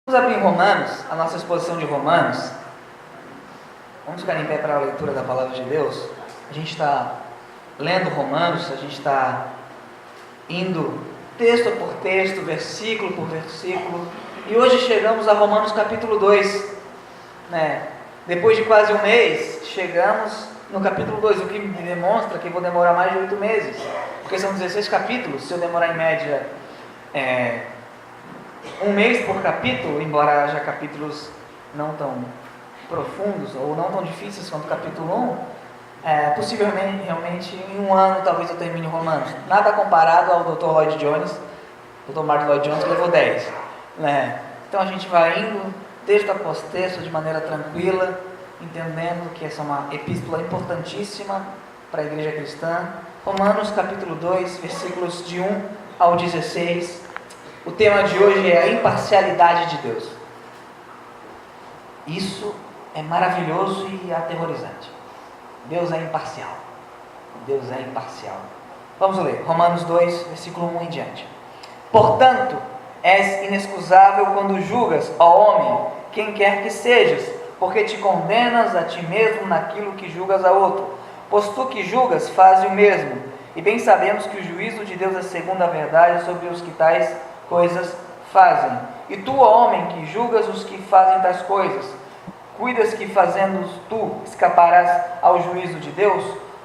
Vamos abrir em Romanos, a nossa exposição de Romanos. Vamos ficar em pé para a leitura da Palavra de Deus. A gente está lendo Romanos, a gente está indo texto por texto, versículo por versículo. E hoje chegamos a Romanos capítulo 2. Depois de quase um mês, chegamos no capítulo 2, o que me demonstra que vou demorar mais de 8 meses. Porque são 16 capítulos, se eu demorar em média um mês por capítulo, embora haja capítulos não tão profundos ou não tão difíceis quanto o capítulo 1, possivelmente, realmente, em um ano talvez eu termine Romanos. Nada comparado ao Dr. Lloyd Jones. Dr. Martin Lloyd Jones levou 10. Então a gente vai indo texto após texto de maneira tranquila, entendendo que essa é uma epístola importantíssima para a igreja cristã. Romanos capítulo 2, versículos de 1 ao 16. O tema de hoje é a imparcialidade de Deus. Isso é maravilhoso e aterrorizante. Deus é imparcial. Deus é imparcial. Vamos ler, Romanos 2, versículo 1 em diante. Portanto, és inexcusável quando julgas, ó homem, quem quer que sejas, porque te condenas a ti mesmo naquilo que julgas a outro. Pois tu que julgas, faze o mesmo. E bem sabemos que o juízo de Deus é segundo a verdade sobre os que tais coisas fazem. E tu, ó homem, que julgas os que fazem tais coisas, cuidas que fazendo tu escaparás ao juízo de Deus?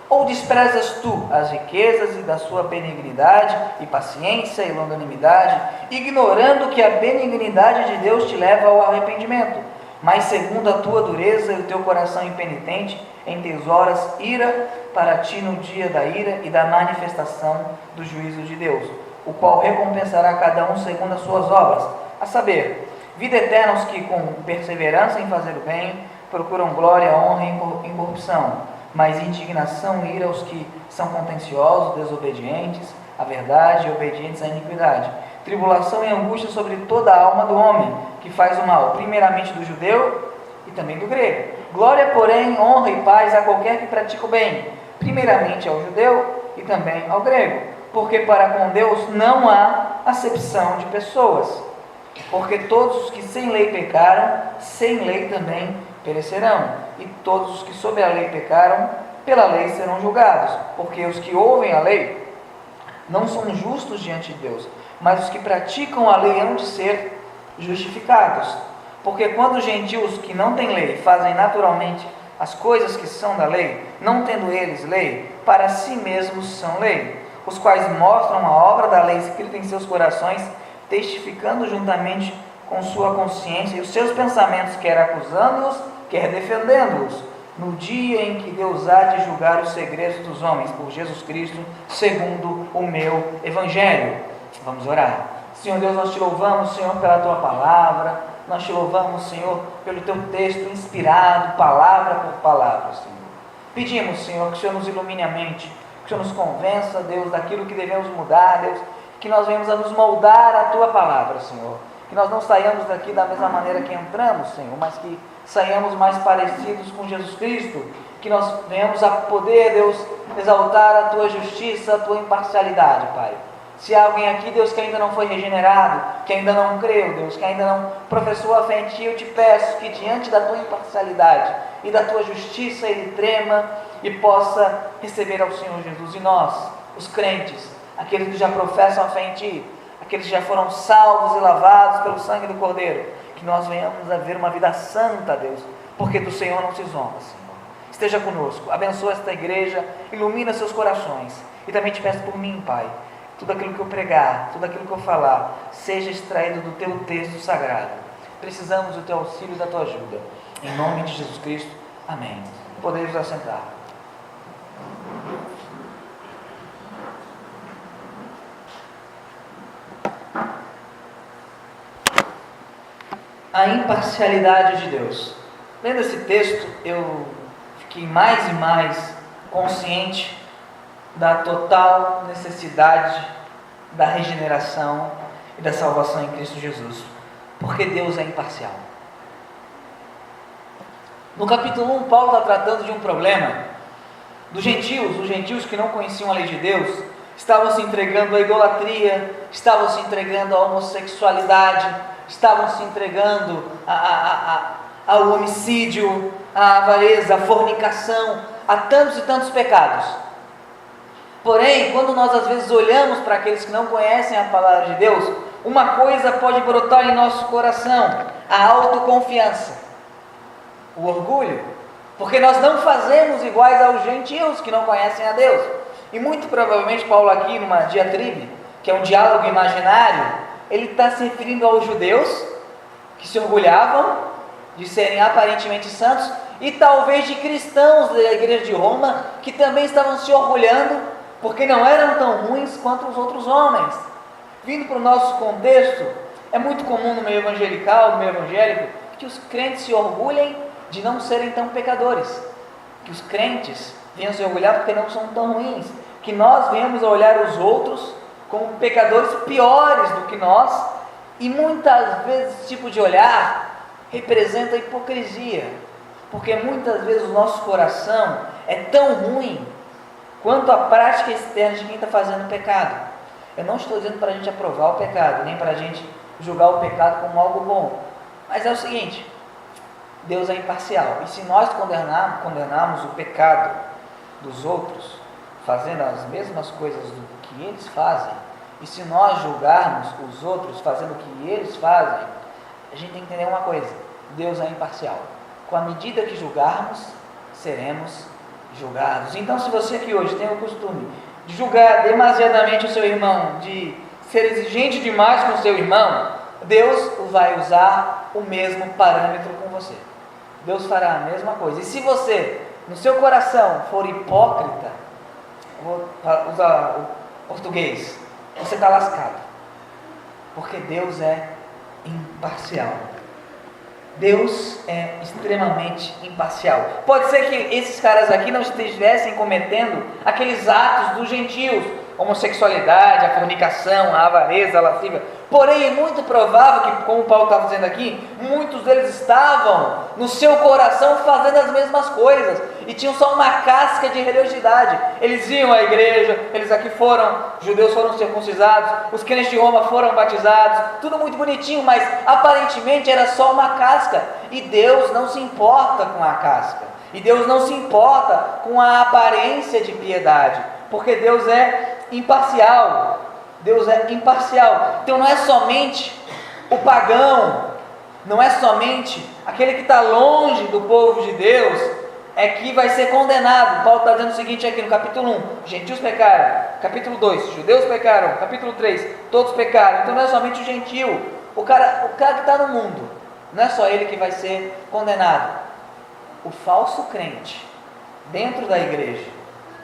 Ou desprezas tu as riquezas e da sua benignidade e paciência e longanimidade, ignorando que a benignidade de Deus te leva ao arrependimento, mas segundo a tua dureza e o teu coração impenitente, entesouras ira para ti no dia da ira e da manifestação do juízo de Deus, o qual recompensará cada um segundo as suas obras, a saber, vida eterna aos que com perseverança em fazer o bem procuram glória, honra e incorrupção, mas indignação e ira aos que são contenciosos, desobedientes à verdade e obedientes à iniquidade, tribulação e angústia sobre toda a alma do homem que faz o mal, primeiramente do judeu e também do grego. Glória, porém, honra e paz a qualquer que pratica o bem, primeiramente ao judeu e também ao grego, porque para com Deus não há acepção de pessoas, porque todos os que sem lei pecaram, sem lei também perecerão, e todos os que sob a lei pecaram, pela lei serão julgados, porque os que ouvem a lei não são justos diante de Deus, mas os que praticam a lei hão de ser justificados. Porque quando os gentios que não têm lei fazem naturalmente as coisas que são da lei, não tendo eles lei, para si mesmos são lei, os quais mostram a obra da lei escrita em seus corações, testificando juntamente com sua consciência e os seus pensamentos, quer acusando-os, quer defendendo-os, no dia em que Deus há de julgar os segredos dos homens, por Jesus Cristo, segundo o meu Evangelho. Vamos orar. Senhor Deus, nós te louvamos, Senhor, pela tua palavra, nós te louvamos, Senhor, pelo teu texto inspirado, palavra por palavra, Senhor. Pedimos, Senhor, que o Senhor nos ilumine a mente, que o Senhor nos convença, Deus, daquilo que devemos mudar, Deus, que nós venhamos a nos moldar a tua palavra, Senhor. Que nós não saiamos daqui da mesma maneira que entramos, Senhor, mas que saiamos mais parecidos com Jesus Cristo, que nós venhamos a poder, Deus, exaltar a tua justiça, a tua imparcialidade, Pai. Se há alguém aqui, Deus, que ainda não foi regenerado, que ainda não creu, Deus, que ainda não professou a fé em Ti, eu te peço que diante da Tua imparcialidade e da Tua justiça Ele trema e possa receber ao Senhor Jesus. E nós, os crentes, aqueles que já professam a fé em Ti, aqueles que já foram salvos e lavados pelo sangue do Cordeiro, que nós venhamos a ver uma vida santa, Deus, porque do Senhor não se zomba, Senhor. Esteja conosco, abençoa esta igreja, ilumina seus corações. E também te peço por mim, Pai, tudo aquilo que eu pregar, tudo aquilo que eu falar, seja extraído do teu texto sagrado. Precisamos do teu auxílio e da tua ajuda. Em nome de Jesus Cristo, amém. Podemos assentar. A imparcialidade de Deus. Lendo esse texto, eu fiquei mais e mais consciente da total necessidade da regeneração e da salvação em Cristo Jesus, porque Deus é imparcial. No capítulo 1, Paulo está tratando de um problema dos gentios. Os gentios que não conheciam a lei de Deus estavam se entregando à idolatria, estavam se entregando à homossexualidade, estavam se entregando ao homicídio, à avareza, à fornicação, a tantos e tantos pecados. Porém, quando nós às vezes olhamos para aqueles que não conhecem a palavra de Deus, uma coisa pode brotar em nosso coração: a autoconfiança, o orgulho, porque nós não fazemos iguais aos gentios que não conhecem a Deus. E muito provavelmente Paulo aqui, numa diatribe, que é um diálogo imaginário, ele está se referindo aos judeus que se orgulhavam de serem aparentemente santos, e talvez de cristãos da igreja de Roma que também estavam se orgulhando porque não eram tão ruins quanto os outros homens. Vindo para o nosso contexto, é muito comum no meio evangelical, no meio evangélico, que os crentes se orgulhem de não serem tão pecadores, que os crentes venham se orgulhar porque não são tão ruins, que nós venhamos a olhar os outros como pecadores piores do que nós, e muitas vezes esse tipo de olhar representa a hipocrisia, porque muitas vezes o nosso coração é tão ruim quanto a prática externa de quem está fazendo o pecado. Eu não estou dizendo para a gente aprovar o pecado, nem para a gente julgar o pecado como algo bom, mas é o seguinte: Deus é imparcial, e se nós condenarmos o pecado dos outros, fazendo as mesmas coisas do que eles fazem, e se nós julgarmos os outros fazendo o que eles fazem, a gente tem que entender uma coisa: Deus é imparcial. Com a medida que julgarmos, seremos julgados. Então, se você aqui hoje tem o costume de julgar demasiadamente o seu irmão, de ser exigente demais com o seu irmão, Deus vai usar o mesmo parâmetro com você. Deus fará a mesma coisa. E se você, no seu coração, for hipócrita, vou usar o português, você está lascado, porque Deus é imparcial. Deus é extremamente imparcial. Pode ser que esses caras aqui não estivessem cometendo aqueles atos dos gentios, homossexualidade, a fornicação, a avareza, a lascívia. Porém, é muito provável que, como Paulo está dizendo aqui, muitos deles estavam no seu coração fazendo as mesmas coisas e tinham só uma casca de religiosidade. Eles iam à igreja, eles aqui foram, judeus foram circuncidados, os crentes de Roma foram batizados, tudo muito bonitinho, mas aparentemente era só uma casca. E Deus não se importa com a casca, e Deus não se importa com a aparência de piedade, porque Deus é imparcial. Deus é imparcial. Então não é somente o pagão, não é somente aquele que está longe do povo de Deus é que vai ser condenado. Paulo está dizendo o seguinte aqui no capítulo 1: gentios pecaram. Capítulo 2, judeus pecaram. Capítulo 3, todos pecaram. Então não é somente o gentio, o cara que está no mundo, não é só ele que vai ser condenado. O falso crente dentro da igreja,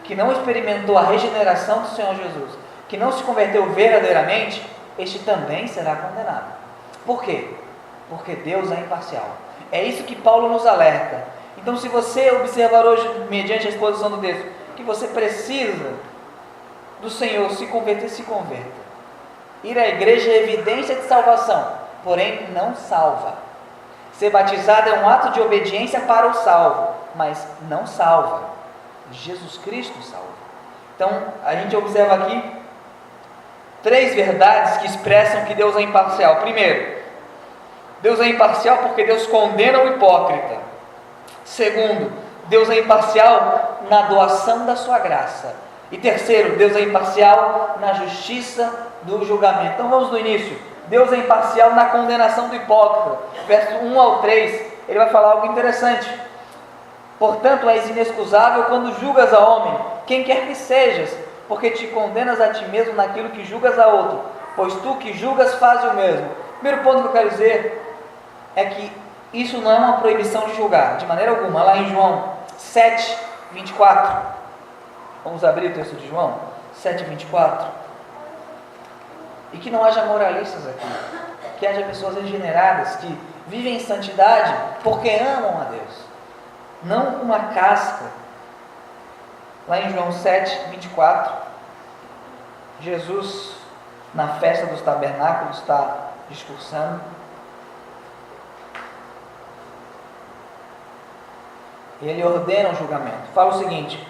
que não experimentou a regeneração do Senhor Jesus, que não se converteu verdadeiramente, este também será condenado. Por quê? Porque Deus é imparcial. É isso que Paulo nos alerta. Então, se você observar hoje, mediante a exposição do texto, que você precisa do Senhor se converter, se converta. Ir à igreja é evidência de salvação, porém não salva. Ser batizado é um ato de obediência para o salvo, mas não salva. Jesus Cristo salva. Então, a gente observa aqui 3 verdades que expressam que Deus é imparcial. Primeiro, Deus é imparcial porque Deus condena o hipócrita. Segundo, Deus é imparcial na doação da sua graça. E terceiro, Deus é imparcial na justiça do julgamento. Então vamos do início. Deus é imparcial na condenação do hipócrita. Verso 1 ao 3, ele vai falar algo interessante. Portanto, és inexcusável quando julgas a homem, quem quer que sejas, porque te condenas a ti mesmo naquilo que julgas a outro, pois tu que julgas fazes o mesmo. Primeiro ponto que eu quero dizer é que isso não é uma proibição de julgar, de maneira alguma. Lá em João 7, 24, vamos abrir o texto de João 7, 24, e que não haja moralistas aqui, que haja pessoas regeneradas, que vivem em santidade porque amam a Deus, não uma casca. Lá em João 7, 24, Jesus, na festa dos tabernáculos, está discursando. E ele ordena um julgamento. Fala o seguinte: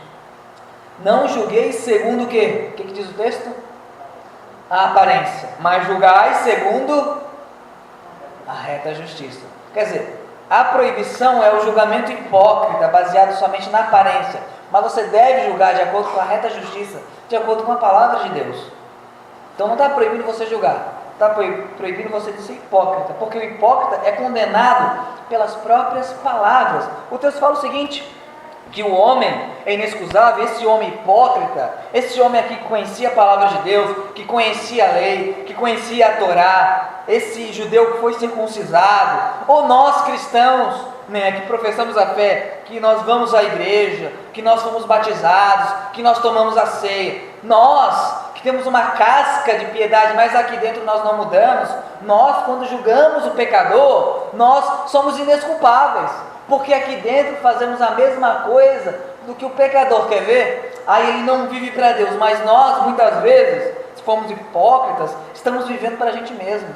não julgueis segundo o quê? O que diz o texto? A aparência. Mas julgai segundo reta justiça. Quer dizer, a proibição é o julgamento hipócrita, baseado somente na aparência. Mas você deve julgar de acordo com a reta justiça, de acordo com a palavra de Deus. Então não está proibido você julgar, está proibido você de ser hipócrita, porque o hipócrita é condenado pelas próprias palavras. O texto fala o seguinte, que o homem é inexcusável, esse homem hipócrita, esse homem aqui que conhecia a palavra de Deus, que conhecia a lei, que conhecia a Torá, esse judeu que foi circuncisado, ou nós cristãos, né, que professamos a fé, que nós vamos à igreja, que nós fomos batizados, que nós tomamos a ceia, nós que temos uma casca de piedade, mas aqui dentro nós não mudamos, nós quando julgamos o pecador, nós somos inesculpáveis, porque aqui dentro fazemos a mesma coisa do que o pecador, quer ver? Aí ele não vive para Deus, mas nós muitas vezes, se formos hipócritas, estamos vivendo para a gente mesmo,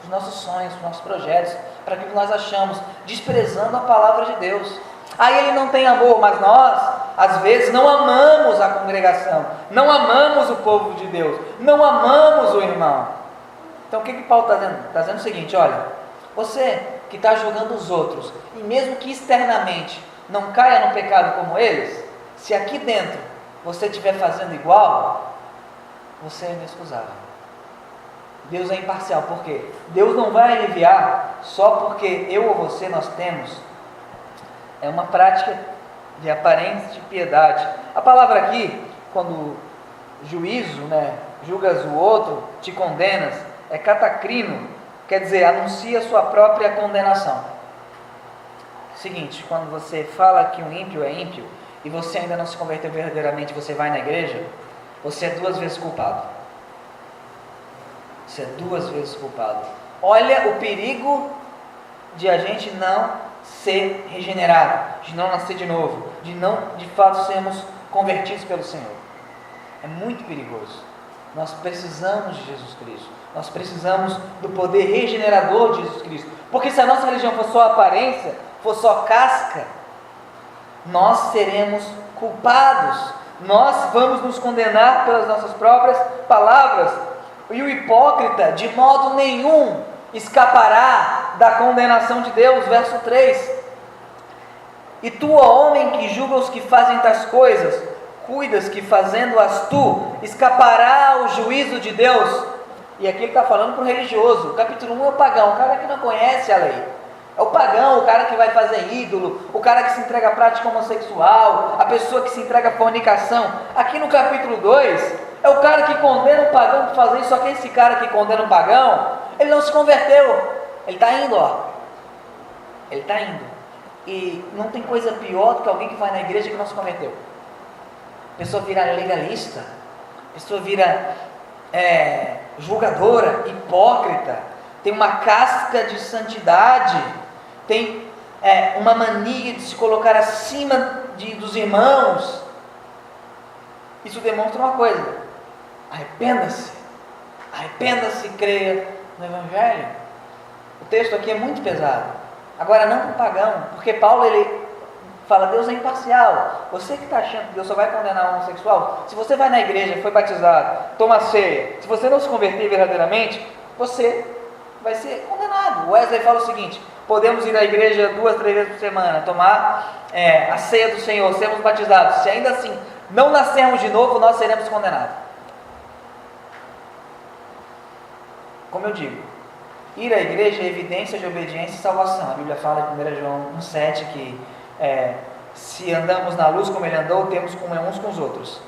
os nossos sonhos, os nossos projetos, para aquilo que nós achamos, desprezando a palavra de Deus. Aí ele não tem amor, mas nós, às vezes, não amamos a congregação, não amamos o povo de Deus, não amamos o irmão. Então o que Paulo está dizendo? Está dizendo o seguinte, olha, você que está julgando os outros, e mesmo que externamente não caia no pecado como eles, se aqui dentro você estiver fazendo igual, você é inexcusável. Deus é imparcial, por quê? Deus não vai aliviar só porque eu ou você nós temos uma prática de aparência de piedade. A palavra aqui, quando juízo, né, julgas o outro, te condenas, é catacrino, quer dizer, anuncia sua própria condenação. Seguinte, quando você fala que um ímpio é ímpio, e você ainda não se converteu verdadeiramente, você vai na igreja, você é 2 vezes culpado. Você é 2 vezes culpado. Olha o perigo de a gente não ser regenerado, de não nascer de novo, de não, de fato, sermos convertidos pelo Senhor. É muito perigoso. Nós precisamos de Jesus Cristo. Nós precisamos do poder regenerador de Jesus Cristo. Porque se a nossa religião for só aparência, for só casca, nós seremos culpados. Nós vamos nos condenar pelas nossas próprias palavras. E o hipócrita, de modo nenhum, escapará da condenação de Deus. Verso 3. E tu, ó homem, que julga os que fazem tais coisas, cuidas que fazendo-as tu, escapará ao juízo de Deus. E aqui ele está falando para o religioso. O capítulo 1 é o pagão, o cara que não conhece a lei. É o pagão, o cara que vai fazer ídolo, o cara que se entrega à prática homossexual, a pessoa que se entrega à fornicação. Aqui no capítulo 2, é o cara que condena o pagão por fazer isso, só que esse cara que condena o pagão, ele não se converteu. Ele está indo, ó. Ele está indo. E não tem coisa pior do que alguém que vai na igreja que não se converteu. A pessoa vira legalista, a pessoa vira julgadora, hipócrita, tem uma casca de santidade, tem uma mania de se colocar acima dos irmãos. Isso demonstra uma coisa: arrependa-se e creia no Evangelho. O texto aqui é muito pesado. Agora não para o pagão, porque Paulo ele fala, Deus é imparcial. Você que está achando que Deus só vai condenar o homossexual, se você vai na igreja, foi batizado, toma ceia, se você não se converter verdadeiramente, você vai ser condenado. Wesley fala o seguinte: podemos ir à igreja 2, 3 vezes por semana, tomar a ceia do Senhor, sermos batizados, se ainda assim não nascermos de novo, nós seremos condenados. Como eu digo, ir à igreja é evidência de obediência e salvação. A Bíblia fala em 1 João 1,7 que se andamos na luz como Ele andou, temos comunhão uns com os outros.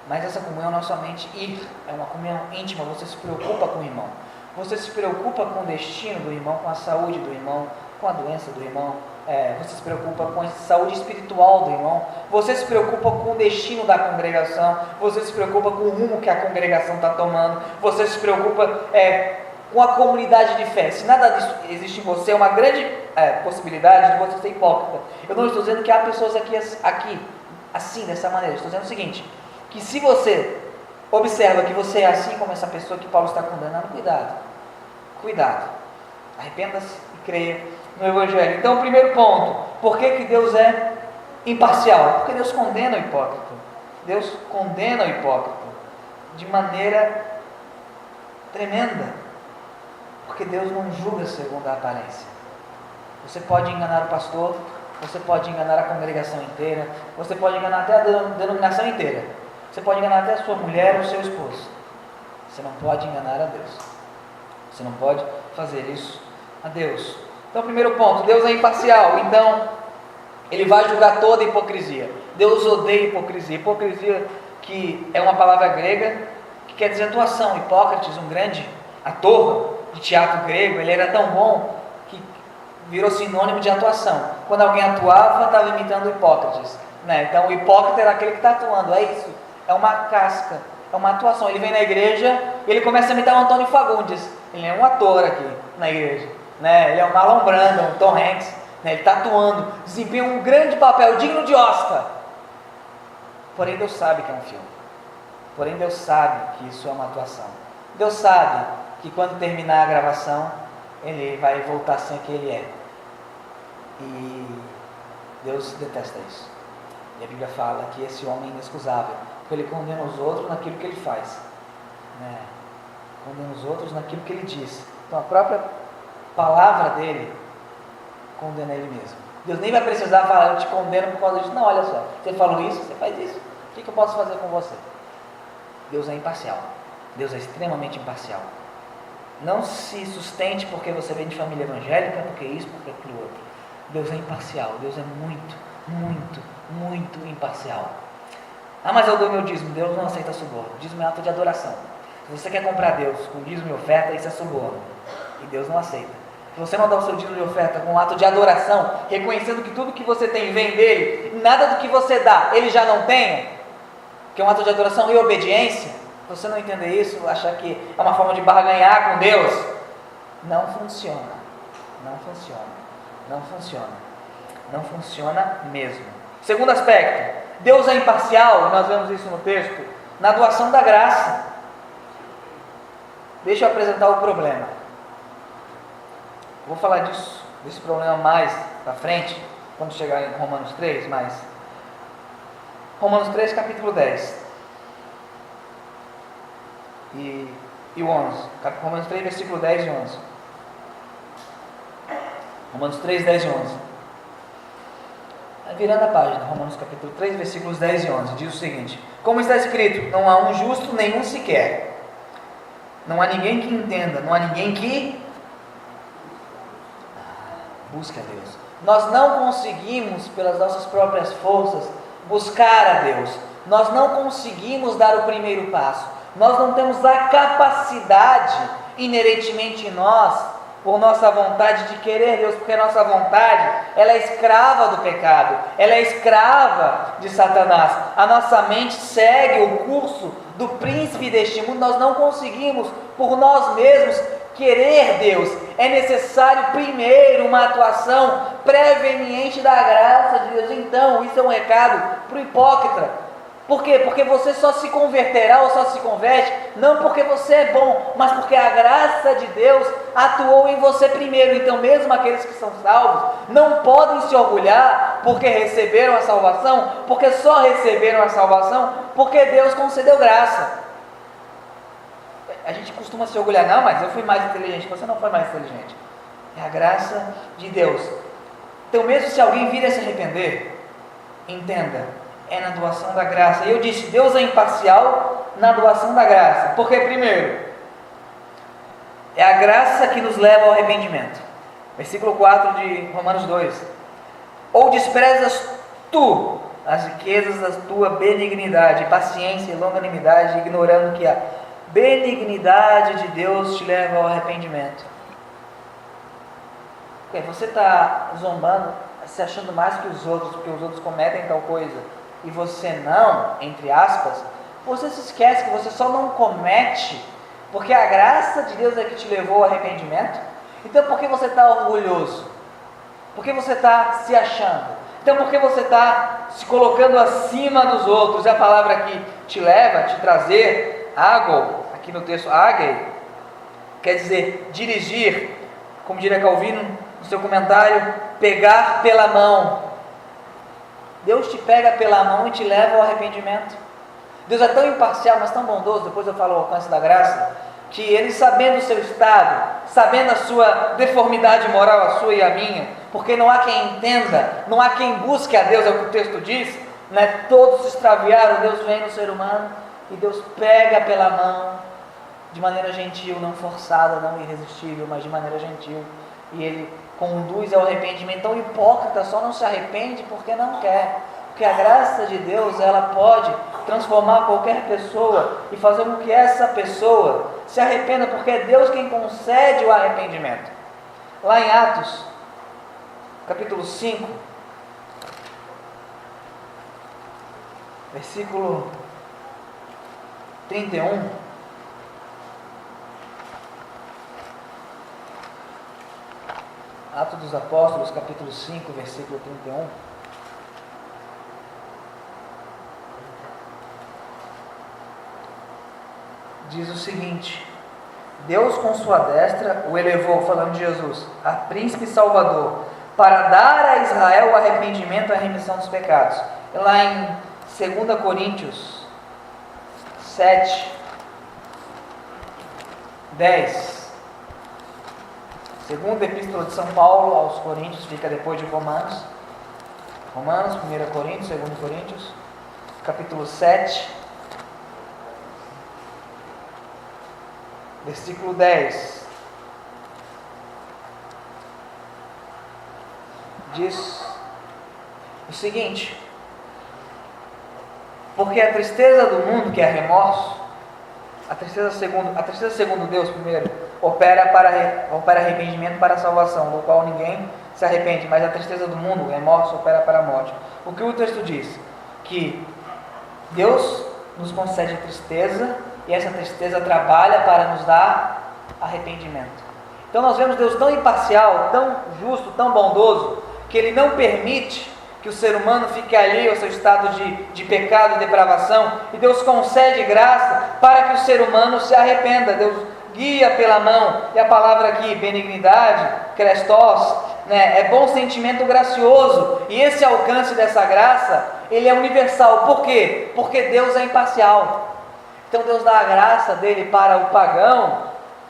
Mas essa comunhão não é somente ir, é uma comunhão íntima. Você se preocupa com o irmão, você se preocupa com o destino do irmão, com a saúde do irmão, com a doença do irmão, você se preocupa com a saúde espiritual do irmão, você se preocupa com o destino da congregação, você se preocupa com o rumo que a congregação está tomando, você se preocupa com a comunidade de fé. Se nada disso existe em você, é uma grande possibilidade de você ser hipócrita. Eu não estou dizendo que há pessoas aqui assim, dessa maneira. Eu estou dizendo o seguinte, que se você observa que você é assim como essa pessoa que Paulo está condenando, cuidado, arrependa-se e creia no Evangelho. Então, o primeiro ponto: por que Deus é imparcial? Porque Deus condena o hipócrita. Deus condena o hipócrita de maneira tremenda. Porque Deus não julga segundo a aparência. Você pode enganar o pastor, você pode enganar a congregação inteira, você pode enganar até a denominação inteira. Você pode enganar até a sua mulher ou o seu esposo. Você não pode enganar a Deus. Você não pode fazer isso a Deus. Então, primeiro ponto, Deus é imparcial. Então, Ele vai julgar toda hipocrisia. Deus odeia hipocrisia. Hipocrisia, que é uma palavra grega, que quer dizer atuação. Hipócrates, um grande ator de teatro grego, ele era tão bom que virou sinônimo de atuação. Quando alguém atuava, estava imitando Hipócrates, né? Então, o hipócrita era aquele que está atuando. É isso. É uma casca. É uma atuação. Ele vem na igreja e ele começa a imitar o Antônio Fagundes. Ele é um ator aqui na igreja, né? Ele é o Marlon Brando, um Tom Hanks, né? Ele está atuando, desempenha um grande papel, digno de Oscar. Porém, Deus sabe que é um filme. Porém, Deus sabe que isso é uma atuação. Deus sabe que quando terminar a gravação, ele vai voltar a ser quem ele é. E Deus detesta isso. E a Bíblia fala que esse homem é inexcusável, porque ele condena os outros naquilo que ele faz, né? Condena os outros naquilo que ele diz. Então a própria palavra dele condena ele mesmo. Deus nem vai precisar falar, eu te condeno por causa disso. Não, olha só, você falou isso, você faz isso, o que eu posso fazer com você? Deus é imparcial. Deus é extremamente imparcial. Não se sustente porque você vem de família evangélica, porque isso, porque aquilo outro. Deus é imparcial. Deus é muito, muito, muito imparcial. Ah, mas eu dou meu dízimo. Deus não aceita suborno. Dízimo é ato de adoração. Se você quer comprar Deus com dízimo e oferta, isso é suborno. E Deus não aceita. Se você não dá o seu dízimo e oferta com um ato de adoração, reconhecendo que tudo que você tem vem dele, nada do que você dá, ele já não tem, que é um ato de adoração e obediência, você não entender isso, achar que é uma forma de barganhar com Deus, não funciona. Não funciona. Não funciona. Não funciona mesmo. Segundo aspecto, Deus é imparcial, e nós vemos isso no texto, na doação da graça. Deixa eu apresentar o problema. Vou falar desse problema mais para frente, quando chegar em Romanos 3, mas Romanos 3, capítulo 10 e o 11. Romanos 3, versículo 10 e 11. Romanos 3, 10 e 11. Virando a página, Romanos capítulo 3, versículos 10 e 11, diz o seguinte: como está escrito, não há um justo nenhum sequer. Não há ninguém que entenda, não há ninguém que busque a Deus. Nós não conseguimos, pelas nossas próprias forças, buscar a Deus. Nós não conseguimos dar o primeiro passo. Nós não temos a capacidade, inerentemente em nós, por nossa vontade de querer Deus, porque a nossa vontade, ela é escrava do pecado, ela é escrava de Satanás. A nossa mente segue o curso do príncipe deste mundo. Nós não conseguimos, por nós mesmos, querer Deus. É necessário primeiro uma atuação preveniente da graça de Deus. Então, isso é um recado para o hipócrita. Por quê? Porque você só se converterá ou só se converte, não porque você é bom, mas porque a graça de Deus atuou em você primeiro. Então mesmo aqueles que são salvos não podem se orgulhar porque receberam a salvação, porque só receberam a salvação porque Deus concedeu graça. A gente costuma se orgulhar, não, mas eu fui mais inteligente. Você não foi mais inteligente, é a graça de Deus. Então mesmo se alguém vir a se arrepender, entenda, é na doação da graça. E eu disse, Deus é imparcial na doação da graça. Porque primeiro, é a graça que nos leva ao arrependimento. Versículo 4 de Romanos 2. Ou desprezas tu as riquezas da tua benignidade, paciência e longanimidade, ignorando que a benignidade de Deus te leva ao arrependimento. Porque você está zombando, se achando mais que os outros, porque os outros cometem tal coisa e você não, entre aspas, você se esquece que você só não comete porque a graça de Deus é que te levou ao arrependimento. Então por que você está orgulhoso? Por que você está se achando? Então por que você está se colocando acima dos outros? E a palavra aqui te leva, te trazer, água, aqui no texto ágei, quer dizer dirigir, como diria Calvino no seu comentário, pegar pela mão. Deus te pega pela mão e te leva ao arrependimento. Deus é tão imparcial, mas tão bondoso, depois eu falo o alcance da graça, que ele, sabendo o seu estado, sabendo a sua deformidade moral, a sua e a minha, porque não há quem entenda, não há quem busque a Deus, é o que o texto diz, né? Todos se extraviaram, Deus vem no ser humano e Deus pega pela mão, de maneira gentil, não forçada, não irresistível, mas de maneira gentil, e ele conduz ao arrependimento. Então o hipócrita só não se arrepende porque não quer, porque a graça de Deus, ela pode transformar qualquer pessoa e fazer com que essa pessoa se arrependa, porque é Deus quem concede o arrependimento. Lá em Atos, capítulo 5, versículo 31, Atos dos Apóstolos, capítulo 5, versículo 31. Diz o seguinte: Deus com sua destra o elevou, falando de Jesus, a príncipe salvador, para dar a Israel o arrependimento e a remissão dos pecados. E lá em 2 Coríntios 7, 10, segunda epístola de São Paulo aos Coríntios, fica depois de Romanos, 1 Coríntios, 2 Coríntios, capítulo 7, versículo 10, diz o seguinte: porque a tristeza do mundo, que é remorso, a tristeza segundo Deus, primeiro, opera arrependimento para a salvação, do qual ninguém se arrepende, mas a tristeza do mundo, o remorso, opera para a morte. O que o texto diz? Que Deus nos concede tristeza, e essa tristeza trabalha para nos dar arrependimento. Então nós vemos Deus tão imparcial, tão justo, tão bondoso, que Ele não permite que o ser humano fique alheio ao seu estado de pecado e depravação, e Deus concede graça para que o ser humano se arrependa. Deus guia pela mão, e a palavra aqui, benignidade, Christos, né, é bom sentimento gracioso, e esse alcance dessa graça, ele é universal. Por quê? Porque Deus é imparcial. Então Deus dá a graça dele para o pagão,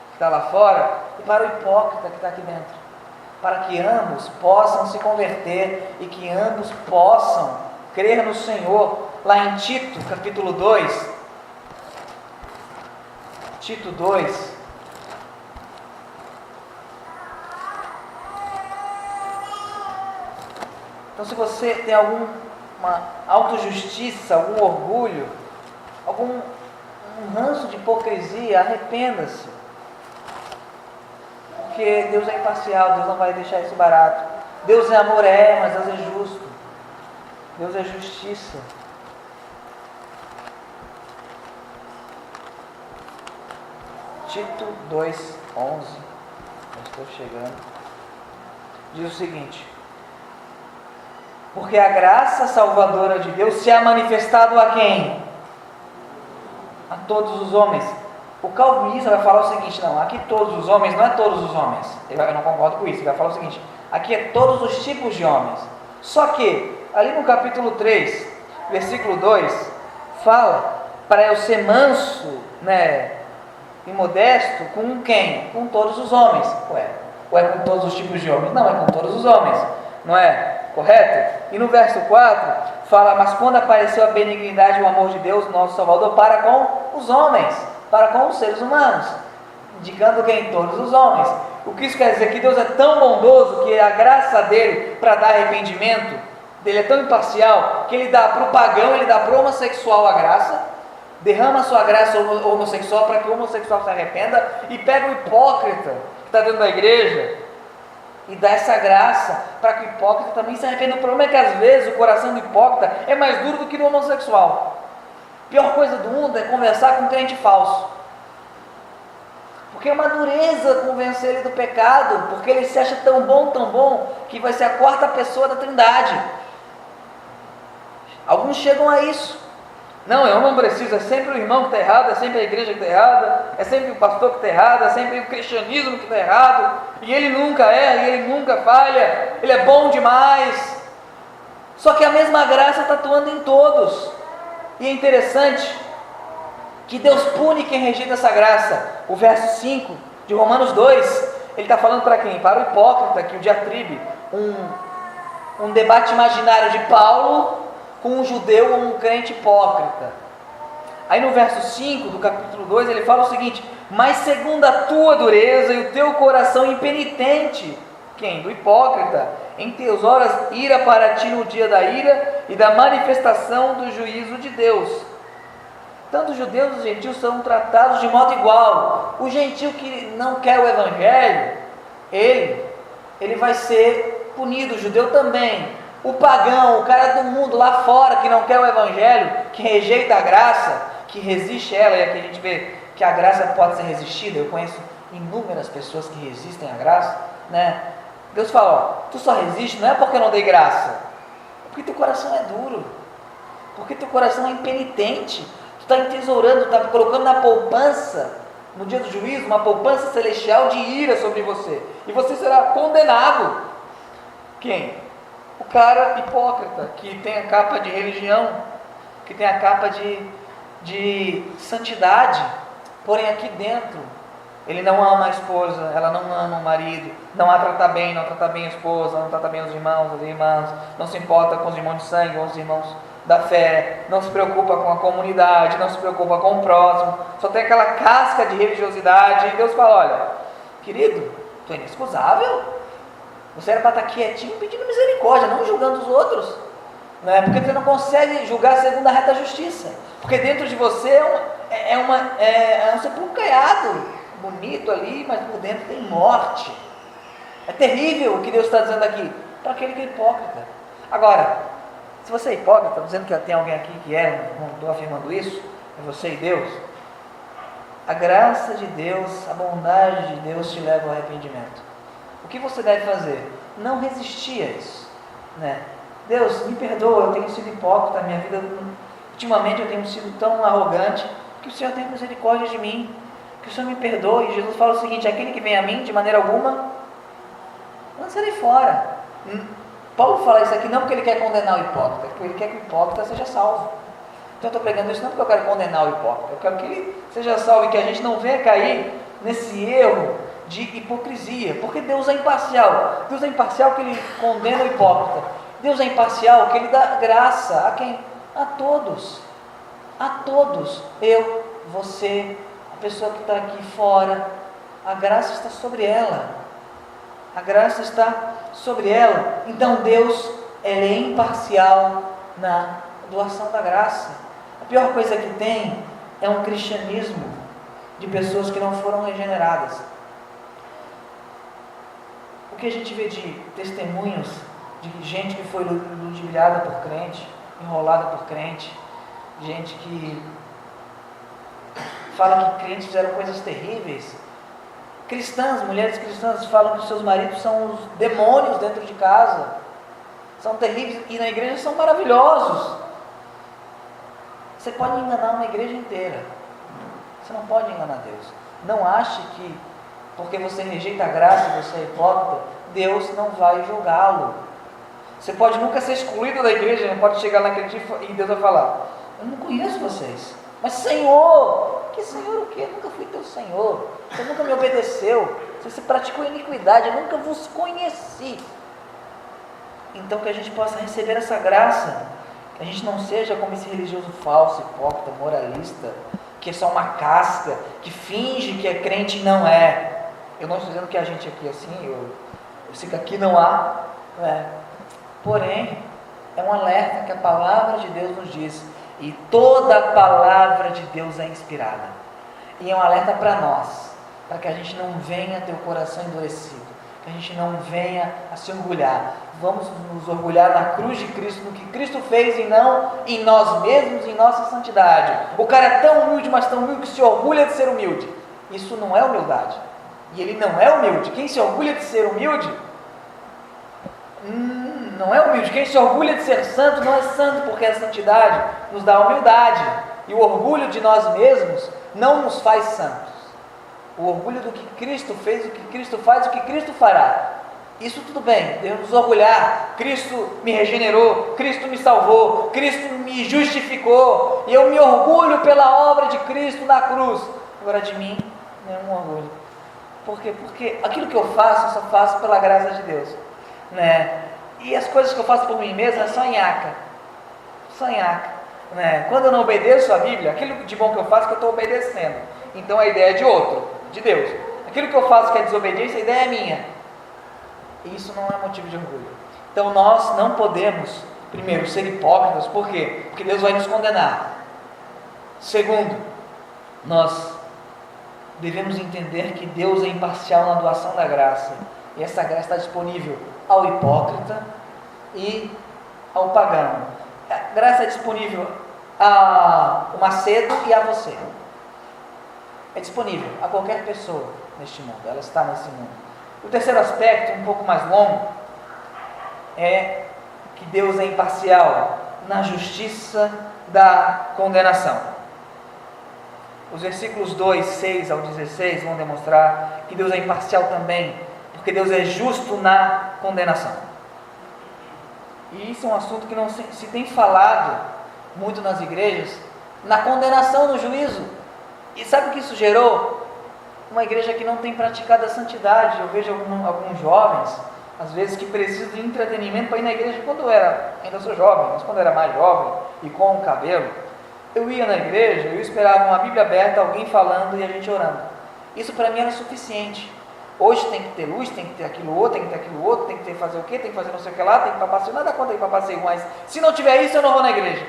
que está lá fora, e para o hipócrita que está aqui dentro, para que ambos possam se converter e que ambos possam crer no Senhor. Lá em Tito, capítulo 2, Tito 2, então se você tem alguma autojustiça, algum orgulho, algum ranço de hipocrisia, arrependa-se, porque Deus é imparcial, Deus não vai deixar isso barato. Deus é amor, mas Deus é justo, Deus é justiça. Tito 2:11, estou chegando, diz o seguinte: porque a graça salvadora de Deus se é manifestado a quem? A todos os homens. O calvinista vai falar o seguinte: não, aqui todos os homens, não é todos os homens, eu não concordo com isso. Ele vai falar o seguinte: aqui é todos os tipos de homens. Só que, ali no capítulo 3, versículo 2, fala para eu ser manso, né, e modesto com quem? Com todos os homens. Ou é com todos os tipos de homens? Não, é com todos os homens, não é? Correto? E no verso 4, fala: mas quando apareceu a benignidade e o amor de Deus, nosso Salvador, para com os homens, para com os seres humanos, indicando quem? Todos os homens. O que isso quer dizer? Que Deus é tão bondoso, que a graça dele para dar arrependimento, dele é tão imparcial, que ele dá para o pagão, ele dá para o homossexual a graça, derrama a sua graça ao homossexual para que o homossexual se arrependa, e pega o hipócrita que está dentro da igreja e dá essa graça para que o hipócrita também se arrependa. O problema é que às vezes o coração do hipócrita é mais duro do que do homossexual. A pior coisa do mundo é conversar com um crente falso, porque é uma dureza convencer ele do pecado, porque ele se acha tão bom, que vai ser a quarta pessoa da Trindade. Alguns chegam a isso. Não, eu não preciso, é sempre o irmão que está errado, é sempre a igreja que está errada, é sempre o pastor que está errado, é sempre o cristianismo que está errado, e ele nunca erra, e ele nunca falha, ele é bom demais. Só que a mesma graça está atuando em todos. E é interessante que Deus pune quem rejeita essa graça, o verso 5 de Romanos 2, ele está falando para quem? Para o hipócrita, que o diatribe, um debate imaginário de Paulo com um judeu ou um crente hipócrita. Aí no verso 5 do capítulo 2 ele fala o seguinte: mas segundo a tua dureza e o teu coração impenitente, quem? Do hipócrita, em teus horas ira para ti no dia da ira e da manifestação do juízo de Deus. Tanto os judeus e os gentios são tratados de modo igual. O gentio que não quer o evangelho, ele vai ser punido, o judeu também. O pagão, o cara do mundo lá fora que não quer o evangelho, que rejeita a graça, que resiste a ela, e aqui a gente vê que a graça pode ser resistida. Eu conheço inúmeras pessoas que resistem à graça, né? Deus fala: ó, tu só resiste não é porque eu não dei graça, é porque teu coração é duro, porque teu coração é impenitente. Tu está entesourando, tu está colocando na poupança, no dia do juízo, uma poupança celestial de ira sobre você, e você será condenado. Quem? O cara hipócrita, que tem a capa de religião, que tem a capa de santidade, porém aqui dentro ele não ama a esposa, ela não ama o marido, não a trata bem, a esposa, não trata bem os irmãos, as irmãs, não se importa com os irmãos de sangue, com os irmãos da fé, não se preocupa com a comunidade, não se preocupa com o próximo, só tem aquela casca de religiosidade. E Deus fala: olha, querido, tu é inexcusável, você era para estar quietinho pedindo misericórdia, não julgando os outros, não é? Porque você não consegue julgar segundo a reta justiça, porque dentro de você é um sepulcro caiado, bonito ali, mas por dentro tem morte. É terrível o que Deus está dizendo aqui para aquele que é hipócrita. Agora, se você é hipócrita, estou dizendo que tem alguém aqui que não estou afirmando isso, é você e Deus. A graça de Deus, a bondade de Deus te leva ao arrependimento. O que você deve fazer? Não resistir a isso, né? Deus, me perdoa, eu tenho sido hipócrita, minha vida, ultimamente eu tenho sido tão arrogante, que o Senhor tenha misericórdia de mim, que o Senhor me perdoe. Jesus fala o seguinte: aquele que vem a mim, de maneira alguma, lançarei fora. Paulo fala isso aqui não porque ele quer condenar o hipócrita, porque ele quer que o hipócrita seja salvo. Então eu estou pregando isso não porque eu quero condenar o hipócrita, eu quero que ele seja salvo e que a gente não venha cair nesse erro de hipocrisia, porque Deus é imparcial. Deus é imparcial que ele condena o hipócrita. Deus é imparcial que ele dá graça a quem? A todos. A todos. Eu, você, a pessoa que está aqui fora, a graça está sobre ela. A graça está sobre ela. Então Deus, ele é imparcial na doação da graça. A pior coisa que tem é um cristianismo de pessoas que não foram regeneradas. O que a gente vê de testemunhos de gente que foi ludibriada por crente, enrolada por crente, gente que fala que crentes fizeram coisas terríveis. Cristãs, mulheres cristãs falam que os seus maridos são os demônios dentro de casa, são terríveis, e na igreja são maravilhosos. Você pode enganar uma igreja inteira, você não pode enganar Deus. Não ache que porque você rejeita a graça e você é hipócrita, Deus não vai julgá-lo. Você pode nunca ser excluído da igreja, pode chegar naquele dia e Deus vai falar: eu não conheço vocês, mas Senhor, que Senhor o quê? Eu nunca fui teu Senhor, você nunca me obedeceu, você praticou iniquidade, eu nunca vos conheci. Então que a gente possa receber essa graça, que a gente não seja como esse religioso falso, hipócrita, moralista, que é só uma casca, que finge que é crente e não é. Eu não estou dizendo que a gente aqui é assim, eu sei que aqui não há, porém, é um alerta que a palavra de Deus nos diz, e toda a palavra de Deus é inspirada, e é um alerta para nós, para que a gente não venha ter o coração endurecido, que a gente não venha a se orgulhar. Vamos nos orgulhar na cruz de Cristo, no que Cristo fez, e não em nós mesmos, em nossa santidade. O cara é tão humilde, mas tão humilde que se orgulha de ser humilde. Isso não é humildade, e ele não é humilde. Quem se orgulha de ser humilde não é humilde. Quem se orgulha de ser santo não é santo, porque a santidade nos dá humildade, e o orgulho de nós mesmos não nos faz santos. O orgulho do que Cristo fez, o que Cristo faz, o que Cristo fará, isso tudo bem, devemos nos orgulhar. Cristo me regenerou, Cristo me salvou, Cristo me justificou, e eu me orgulho pela obra de Cristo na cruz. Agora de mim nenhum orgulho. Por quê? Porque aquilo que eu faço, eu só faço pela graça de Deus, né? E as coisas que eu faço por mim mesmo é só nhaca, né? Quando eu não obedeço a Bíblia, aquilo de bom que eu faço, que eu estou obedecendo. Então a ideia é de outro, de Deus. Aquilo que eu faço que é desobediência, a ideia é minha. E isso não é motivo de orgulho. Então nós não podemos, primeiro, ser hipócritas. Por quê? Porque Deus vai nos condenar. Segundo, nós devemos entender que Deus é imparcial na doação da graça. E essa graça está disponível ao hipócrita e ao pagão. A graça é disponível ao Macedo e a você. É disponível a qualquer pessoa neste mundo. Ela está nesse mundo. O terceiro aspecto, um pouco mais longo, é que Deus é imparcial na justiça da condenação. Os versículos 2, 6 ao 16 vão demonstrar que Deus é imparcial também, porque Deus é justo na condenação. E isso é um assunto que não se tem falado muito nas igrejas, na condenação, no juízo. E sabe o que isso gerou? Uma igreja que não tem praticado a santidade. Eu vejo alguns jovens, às vezes, que precisam de entretenimento para ir na igreja. Quando eu era, ainda sou jovem, mas quando eu era mais jovem e com o cabelo, eu ia na igreja, eu esperava uma Bíblia aberta, alguém falando e a gente orando. Isso para mim era suficiente. Hoje tem que ter luz, tem que ter aquilo outro, tem que ter aquilo outro, tem que ter fazer o quê, tem que fazer não sei o que lá, tem que ir para passeio, nada contra ir para passeio, mas se não tiver isso, eu não vou na igreja.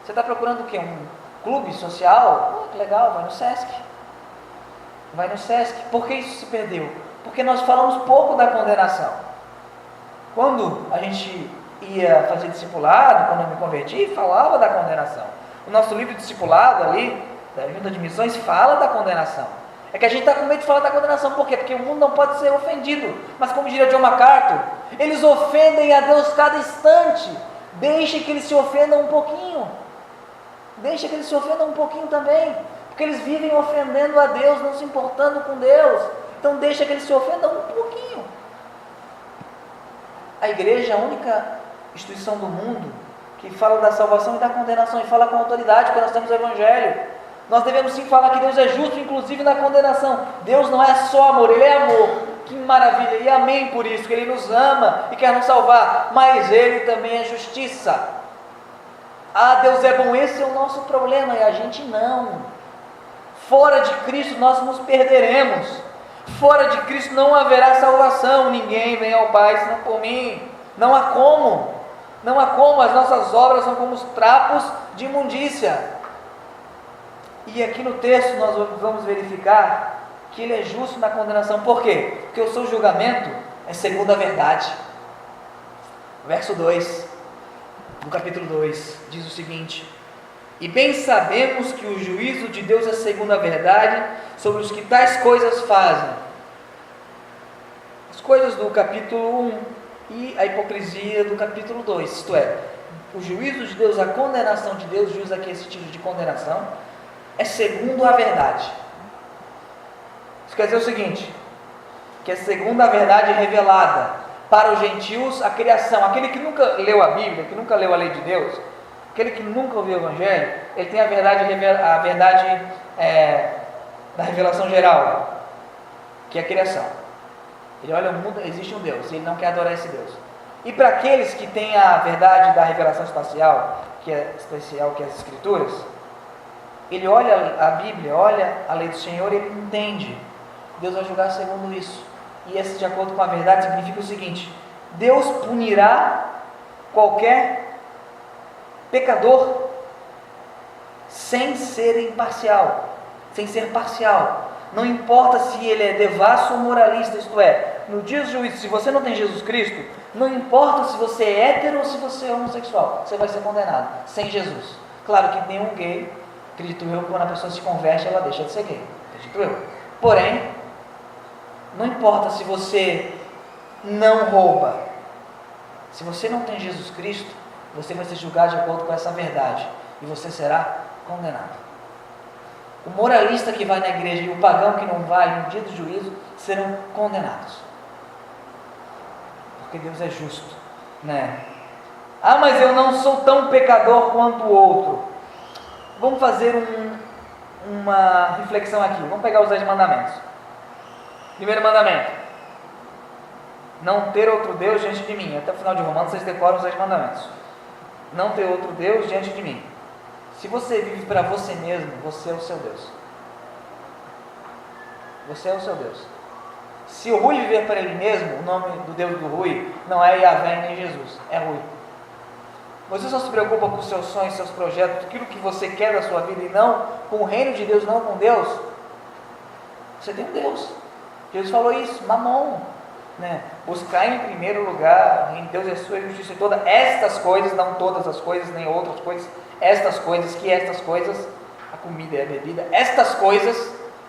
Você está procurando o quê? Um clube social? Que legal, vai no Sesc. Vai no Sesc. Por que isso se perdeu? Porque nós falamos pouco da condenação. Quando a gente ia fazer discipulado, quando eu me converti, falava da condenação. O nosso livro de discipulado ali, da Junta de Missões, fala da condenação. É que a gente está com medo de falar da condenação. Por quê? Porque o mundo não pode ser ofendido. Mas como diria John MacArthur, eles ofendem a Deus cada instante. Deixe que eles se ofendam um pouquinho. Deixa que eles se ofendam um pouquinho também. Porque eles vivem ofendendo a Deus, não se importando com Deus. Então deixa que eles se ofendam um pouquinho. A igreja é a única instituição do mundo que fala da salvação e da condenação, e fala com autoridade quando nós temos o Evangelho. Nós devemos sim falar que Deus é justo, inclusive na condenação. Deus não é só amor, Ele é amor. Que maravilha, e amém por isso, que Ele nos ama e quer nos salvar, mas Ele também é justiça. Ah, Deus é bom, esse é o nosso problema, e a gente não. Fora de Cristo nós nos perderemos. Fora de Cristo não haverá salvação. Ninguém vem ao Pai senão por mim. Não há como. Não há como. As nossas obras são como os trapos de imundícia. E aqui no texto nós vamos verificar que Ele é justo na condenação. Por quê? Porque o seu julgamento é segundo a verdade. Verso 2 do capítulo 2 diz o seguinte: e bem sabemos que o juízo de Deus é segundo a verdade sobre os que tais coisas fazem. As coisas do capítulo 1 e a hipocrisia do capítulo 2, isto é, o juízo de Deus, a condenação de Deus, juízo aqui esse tipo de condenação, é segundo a verdade. Isso quer dizer o seguinte, que é segundo a verdade revelada para os gentios, a criação. Aquele que nunca leu a Bíblia, que nunca leu a lei de Deus, aquele que nunca ouviu o Evangelho, ele tem a verdade da revelação geral, que é a criação. Ele olha o mundo, existe um Deus, e ele não quer adorar esse Deus. E para aqueles que têm a verdade da revelação espacial, que é especial, que é as Escrituras, ele olha a Bíblia, olha a lei do Senhor e ele entende. Deus vai julgar segundo isso. E esse, de acordo com a verdade, significa o seguinte: Deus punirá qualquer pecador sem ser imparcial, sem ser parcial. Não importa se ele é devasso ou moralista, isto é, no dia do juízo, se você não tem Jesus Cristo, não importa se você é hétero ou se você é homossexual, você vai ser condenado, sem Jesus. Claro que tem um gay, acredito eu, quando a pessoa se converte, ela deixa de ser gay, acredito eu. Porém, não importa se você não rouba, se você não tem Jesus Cristo, você vai ser julgado de acordo com essa verdade, e você será condenado. O moralista que vai na igreja e o pagão que não vai no dia do juízo serão condenados. Porque Deus é justo, né? Ah, mas eu não sou tão pecador quanto o outro. Vamos fazer uma reflexão aqui. Vamos pegar os 10 mandamentos. Primeiro mandamento: não ter outro Deus diante de mim. Até o final de Romanos vocês decoram os 10 mandamentos. Não ter outro Deus diante de mim. Se você vive para você mesmo, você é o seu Deus. Você é o seu Deus. Se o Rui viver para ele mesmo, o nome do Deus do Rui não é Yahvé nem Jesus, é Rui. Você só se preocupa com os seus sonhos, seus projetos, aquilo que você quer da sua vida e não com o reino de Deus, não com Deus. Você tem um Deus. Jesus falou isso, Mamon, né? Buscar em primeiro lugar em Deus e a sua justiça e todas estas coisas, não todas as coisas, nem outras coisas, estas coisas, a comida e a bebida, estas coisas,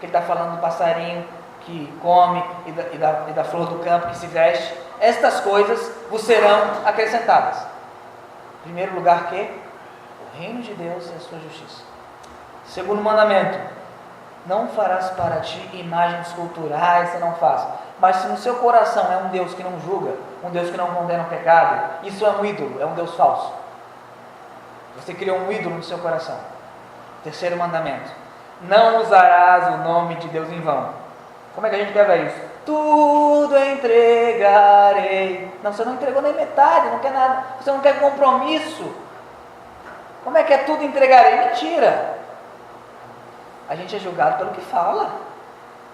que ele está falando do passarinho que come e da flor do campo que se veste, estas coisas vos serão acrescentadas. Em primeiro lugar, que? O reino de Deus e a sua justiça. Segundo mandamento: não farás para ti imagens culturais, você não faz. Mas se no seu coração é um Deus que não julga, um Deus que não condena o pecado, isso é um ídolo, é um Deus falso. Você criou um ídolo no seu coração. Terceiro mandamento: não usarás o nome de Deus em vão. Como é que a gente quer ver isso? Tudo entregarei. Não, você não entregou nem metade, não quer nada. Você não quer compromisso. Como é que é tudo entregarei? Mentira. A gente é julgado pelo que fala,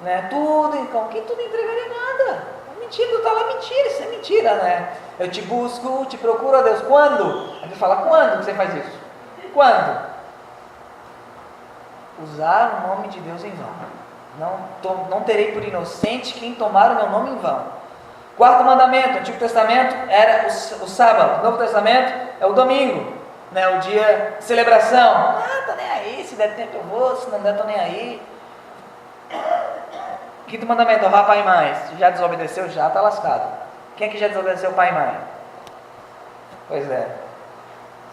né? Tudo entregarei nada. Mentira, está lá, mentira, isso é mentira, né? Eu te busco, te procuro a Deus. Quando? A gente fala, quando que você faz isso? Quando? Usar o nome de Deus em vão. Não terei por inocente quem tomar o meu nome em vão. Quarto mandamento: Antigo Testamento era o sábado, Novo Testamento é o domingo, né? O dia de celebração. Tô nem aí, se der tempo eu vou, se não der, tô nem aí. Quinto mandamento: honrar pai e mãe. Se já desobedeceu, já está lascado. Quem é que já desobedeceu pai e mãe? Pois é.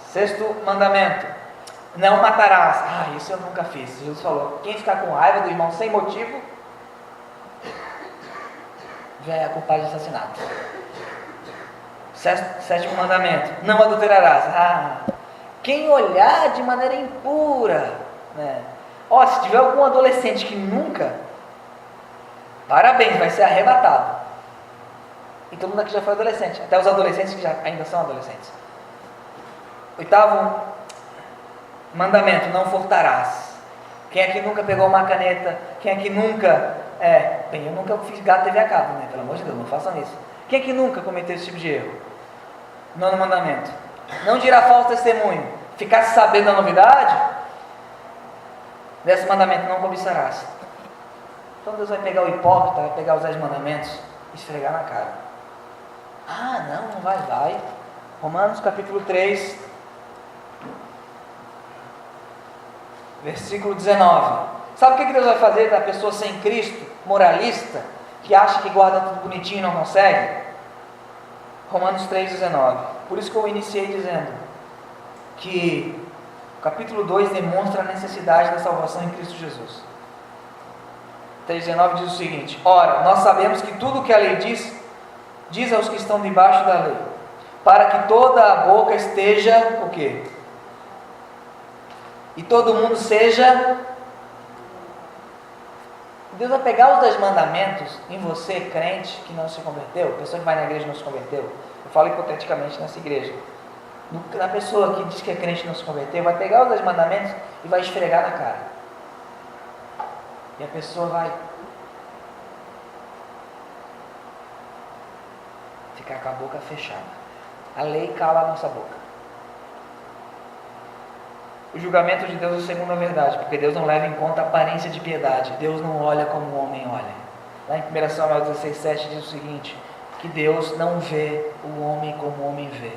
Sexto mandamento: não matarás. Isso eu nunca fiz. Jesus falou: quem ficar com raiva do irmão sem motivo, já é culpado de assassinato. Sétimo mandamento: não adulterarás. Quem olhar de maneira impura, né? Se tiver algum adolescente que nunca, parabéns, vai ser arrebatado. E todo mundo aqui já foi adolescente, até os adolescentes que ainda são adolescentes. Oitavo mandamento: não furtarás. Quem aqui nunca pegou uma caneta? Quem aqui nunca... eu nunca fiz gato TV a cabo, né? Pelo amor de Deus, não façam isso. Quem aqui nunca cometeu esse tipo de erro? Nono mandamento: não dirá falso testemunho. Ficar sabendo da novidade? Décimo mandamento: não cobiçarás. Então Deus vai pegar o hipócrita, vai pegar os 10 mandamentos e esfregar na cara. Não vai. Romanos capítulo 3, versículo 19. Sabe o que Deus vai fazer da pessoa sem Cristo, moralista, que acha que guarda tudo bonitinho e não consegue? Romanos 3,19. Por isso que eu iniciei dizendo que o capítulo 2 demonstra a necessidade da salvação em Cristo Jesus. 3,19 diz o seguinte: ora, nós sabemos que tudo o que a lei diz aos que estão debaixo da lei, para que toda a boca esteja o quê? E todo mundo seja... Deus vai pegar os 10 mandamentos em você, crente, que não se converteu, pessoa que vai na igreja e não se converteu. Eu falo hipoteticamente nessa igreja. Na pessoa que diz que é crente e não se converteu, vai pegar os 10 mandamentos e vai esfregar na cara. E a pessoa vai ficar com a boca fechada. A lei cala a nossa boca. O julgamento de Deus é segundo a verdade, porque Deus não leva em conta a aparência de piedade. Deus não olha como o homem olha. Lá em 1 Samuel 16,7 diz o seguinte: que Deus não vê o homem como o homem vê.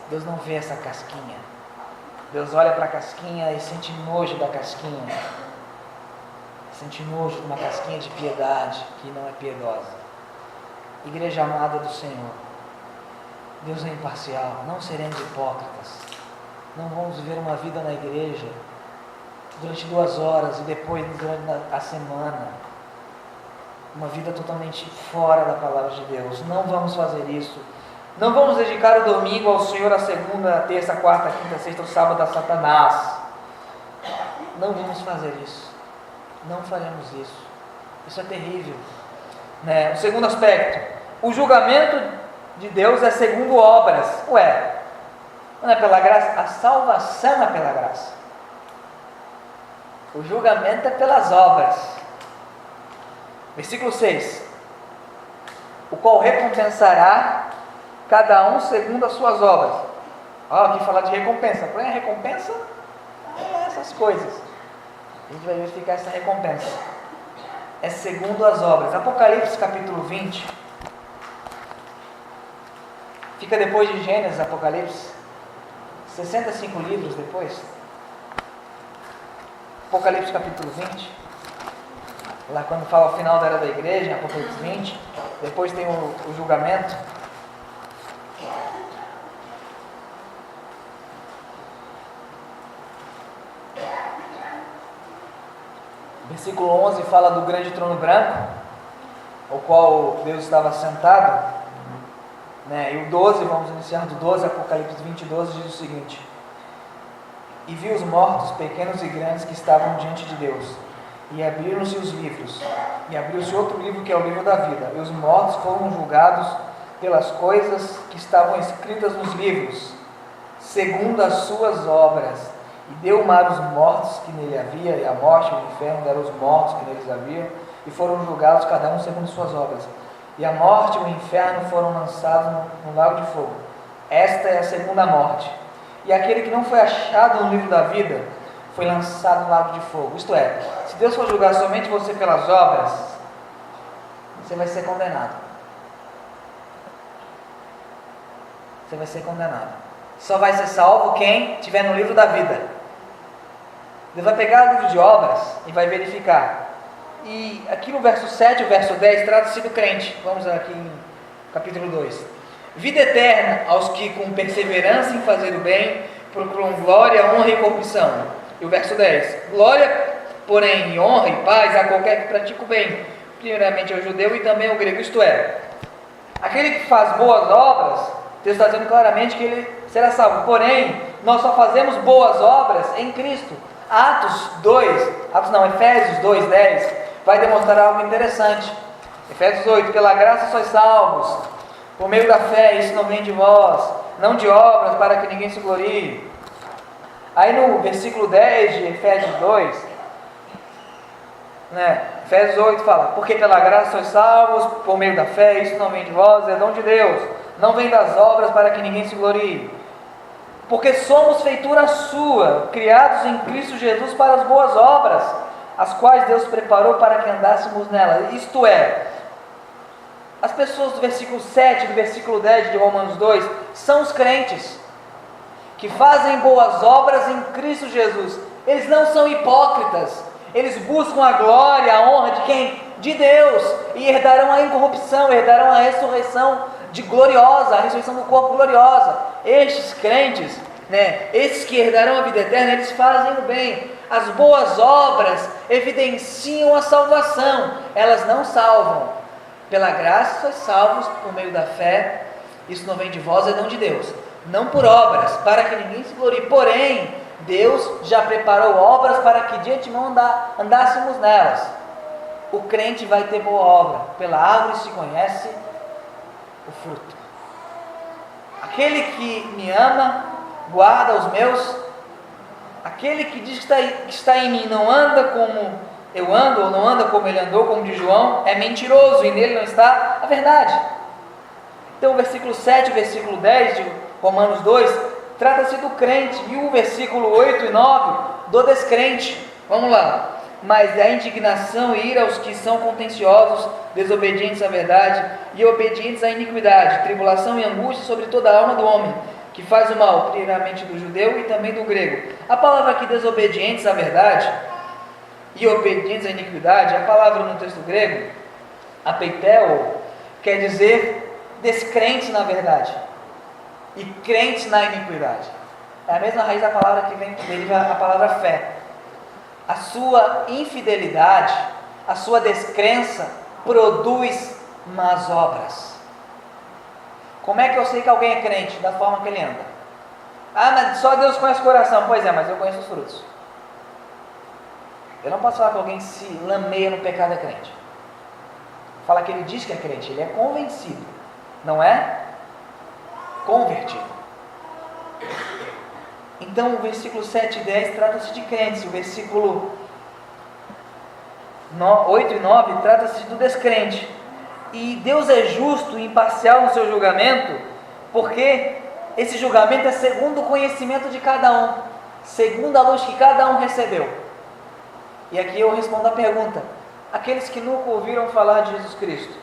Deus não vê essa casquinha. Deus olha para a casquinha e sente nojo da casquinha. Sente nojo de uma casquinha de piedade que não é piedosa. Igreja amada do Senhor, Deus é imparcial. Não seremos hipócritas. Não vamos viver uma vida na igreja durante 2 horas e depois durante a semana uma vida totalmente fora da palavra de Deus. Não vamos fazer isso. Não vamos dedicar o domingo ao Senhor, a segunda, a terça, a quarta, a quinta, a sexta, o sábado a Satanás. Não vamos fazer isso. Não faremos isso. Isso é terrível. Né? O segundo aspecto, o julgamento de Deus é segundo obras. Ué, não é pela graça? A salvação é pela graça. O julgamento é pelas obras. Versículo 6. O qual recompensará cada um segundo as suas obras. Aqui fala de recompensa. Porém, a recompensa é essas coisas. A gente vai verificar essa recompensa. É segundo as obras. Apocalipse capítulo 20. Fica depois de Gênesis, Apocalipse. 65 livros depois. Apocalipse capítulo 20. Lá quando fala o final da era da igreja, Apocalipse 20. Depois tem o julgamento. Versículo 11 fala do grande trono branco, o qual Deus estava sentado, né? E o 12, vamos iniciar do 12, Apocalipse 20, 12, diz o seguinte: E vi os mortos, pequenos e grandes, que estavam diante de Deus, e abriram-se os livros, e abriu-se outro livro, que é o livro da vida, e os mortos foram julgados pelas coisas que estavam escritas nos livros, segundo as suas obras. E deu o mar os mortos que nele havia, e a morte e o inferno deram os mortos que neles havia, e foram julgados cada um segundo suas obras. E a morte e o inferno foram lançados no lago de fogo. Esta é a segunda morte. E aquele que não foi achado no livro da vida foi lançado no lago de fogo. Isto é, se Deus for julgar somente você pelas obras, você vai ser condenado. Você vai ser condenado. Só vai ser salvo quem estiver no livro da vida. Deus vai pegar o livro de obras e vai verificar. E aqui no verso 7 e o verso 10 trata-se do crente. Vamos aqui em capítulo 2. Vida eterna aos que com perseverança em fazer o bem procuram glória, honra e corrupção. E o verso 10. Glória, porém, e honra e paz a qualquer que pratique o bem, primeiramente ao judeu e também ao grego. Isto é, aquele que faz boas obras, Deus está dizendo claramente que ele será salvo. Porém, nós só fazemos boas obras em Cristo. Efésios 2, 10, vai demonstrar algo interessante. Efésios 8, pela graça sois salvos, por meio da fé, isso não vem de vós, não de obras, para que ninguém se glorie. Aí no versículo 10 de Efésios 2, Efésios 8 fala, porque pela graça sois salvos, por meio da fé, isso não vem de vós, é dom de Deus, não vem das obras, para que ninguém se glorie. Porque somos feitura sua, criados em Cristo Jesus para as boas obras, as quais Deus preparou para que andássemos nelas. Isto é, as pessoas do versículo 7, do versículo 10 de Romanos 2, são os crentes, que fazem boas obras em Cristo Jesus. Eles não são hipócritas, eles buscam a glória, a honra de quem? De Deus, e herdarão a incorrupção, herdarão a ressurreição gloriosa, a ressurreição do corpo gloriosa. Estes crentes, esses que herdarão a vida eterna, eles fazem o bem. As boas obras evidenciam a salvação, elas não salvam. Pela graça sois salvos por meio da fé, isso não vem de vós, é dom de Deus, não por obras, para que ninguém se glorie. Porém, Deus já preparou obras para que de antemão andássemos nelas. O crente vai ter boa obra, pela árvore se conhece o fruto. Aquele que me ama, guarda os meus. Aquele que diz que está em mim não anda como eu ando, ou não anda como ele andou, como de João, é mentiroso, e nele não está a verdade. Então o versículo 7 e o versículo 10 de Romanos 2 trata-se do crente, e o versículo 8 e 9 do descrente. Vamos lá. Mas a indignação e ira aos que são contenciosos, desobedientes à verdade e obedientes à iniquidade, tribulação e angústia sobre toda a alma do homem, que faz o mal, primeiramente do judeu e também do grego. A palavra aqui, desobedientes à verdade e obedientes à iniquidade, a palavra no texto grego, apeitel, quer dizer descrentes na verdade e crentes na iniquidade. É a mesma raiz da palavra que deriva a palavra fé. A sua infidelidade, a sua descrença produz más obras. Como é que eu sei que alguém é crente? Da forma que ele anda. Mas só Deus conhece o coração. Pois é, mas eu conheço os frutos. Eu não posso falar que alguém se lameia no pecado é crente. Fala que ele diz que é crente, ele é convencido, não é convertido. Então o versículo 7 e 10 trata-se de crentes, o versículo 8 e 9 trata-se do descrente. E Deus é justo e imparcial no seu julgamento, porque esse julgamento é segundo o conhecimento de cada um, segundo a luz que cada um recebeu. E aqui eu respondo a pergunta: aqueles que nunca ouviram falar de Jesus Cristo,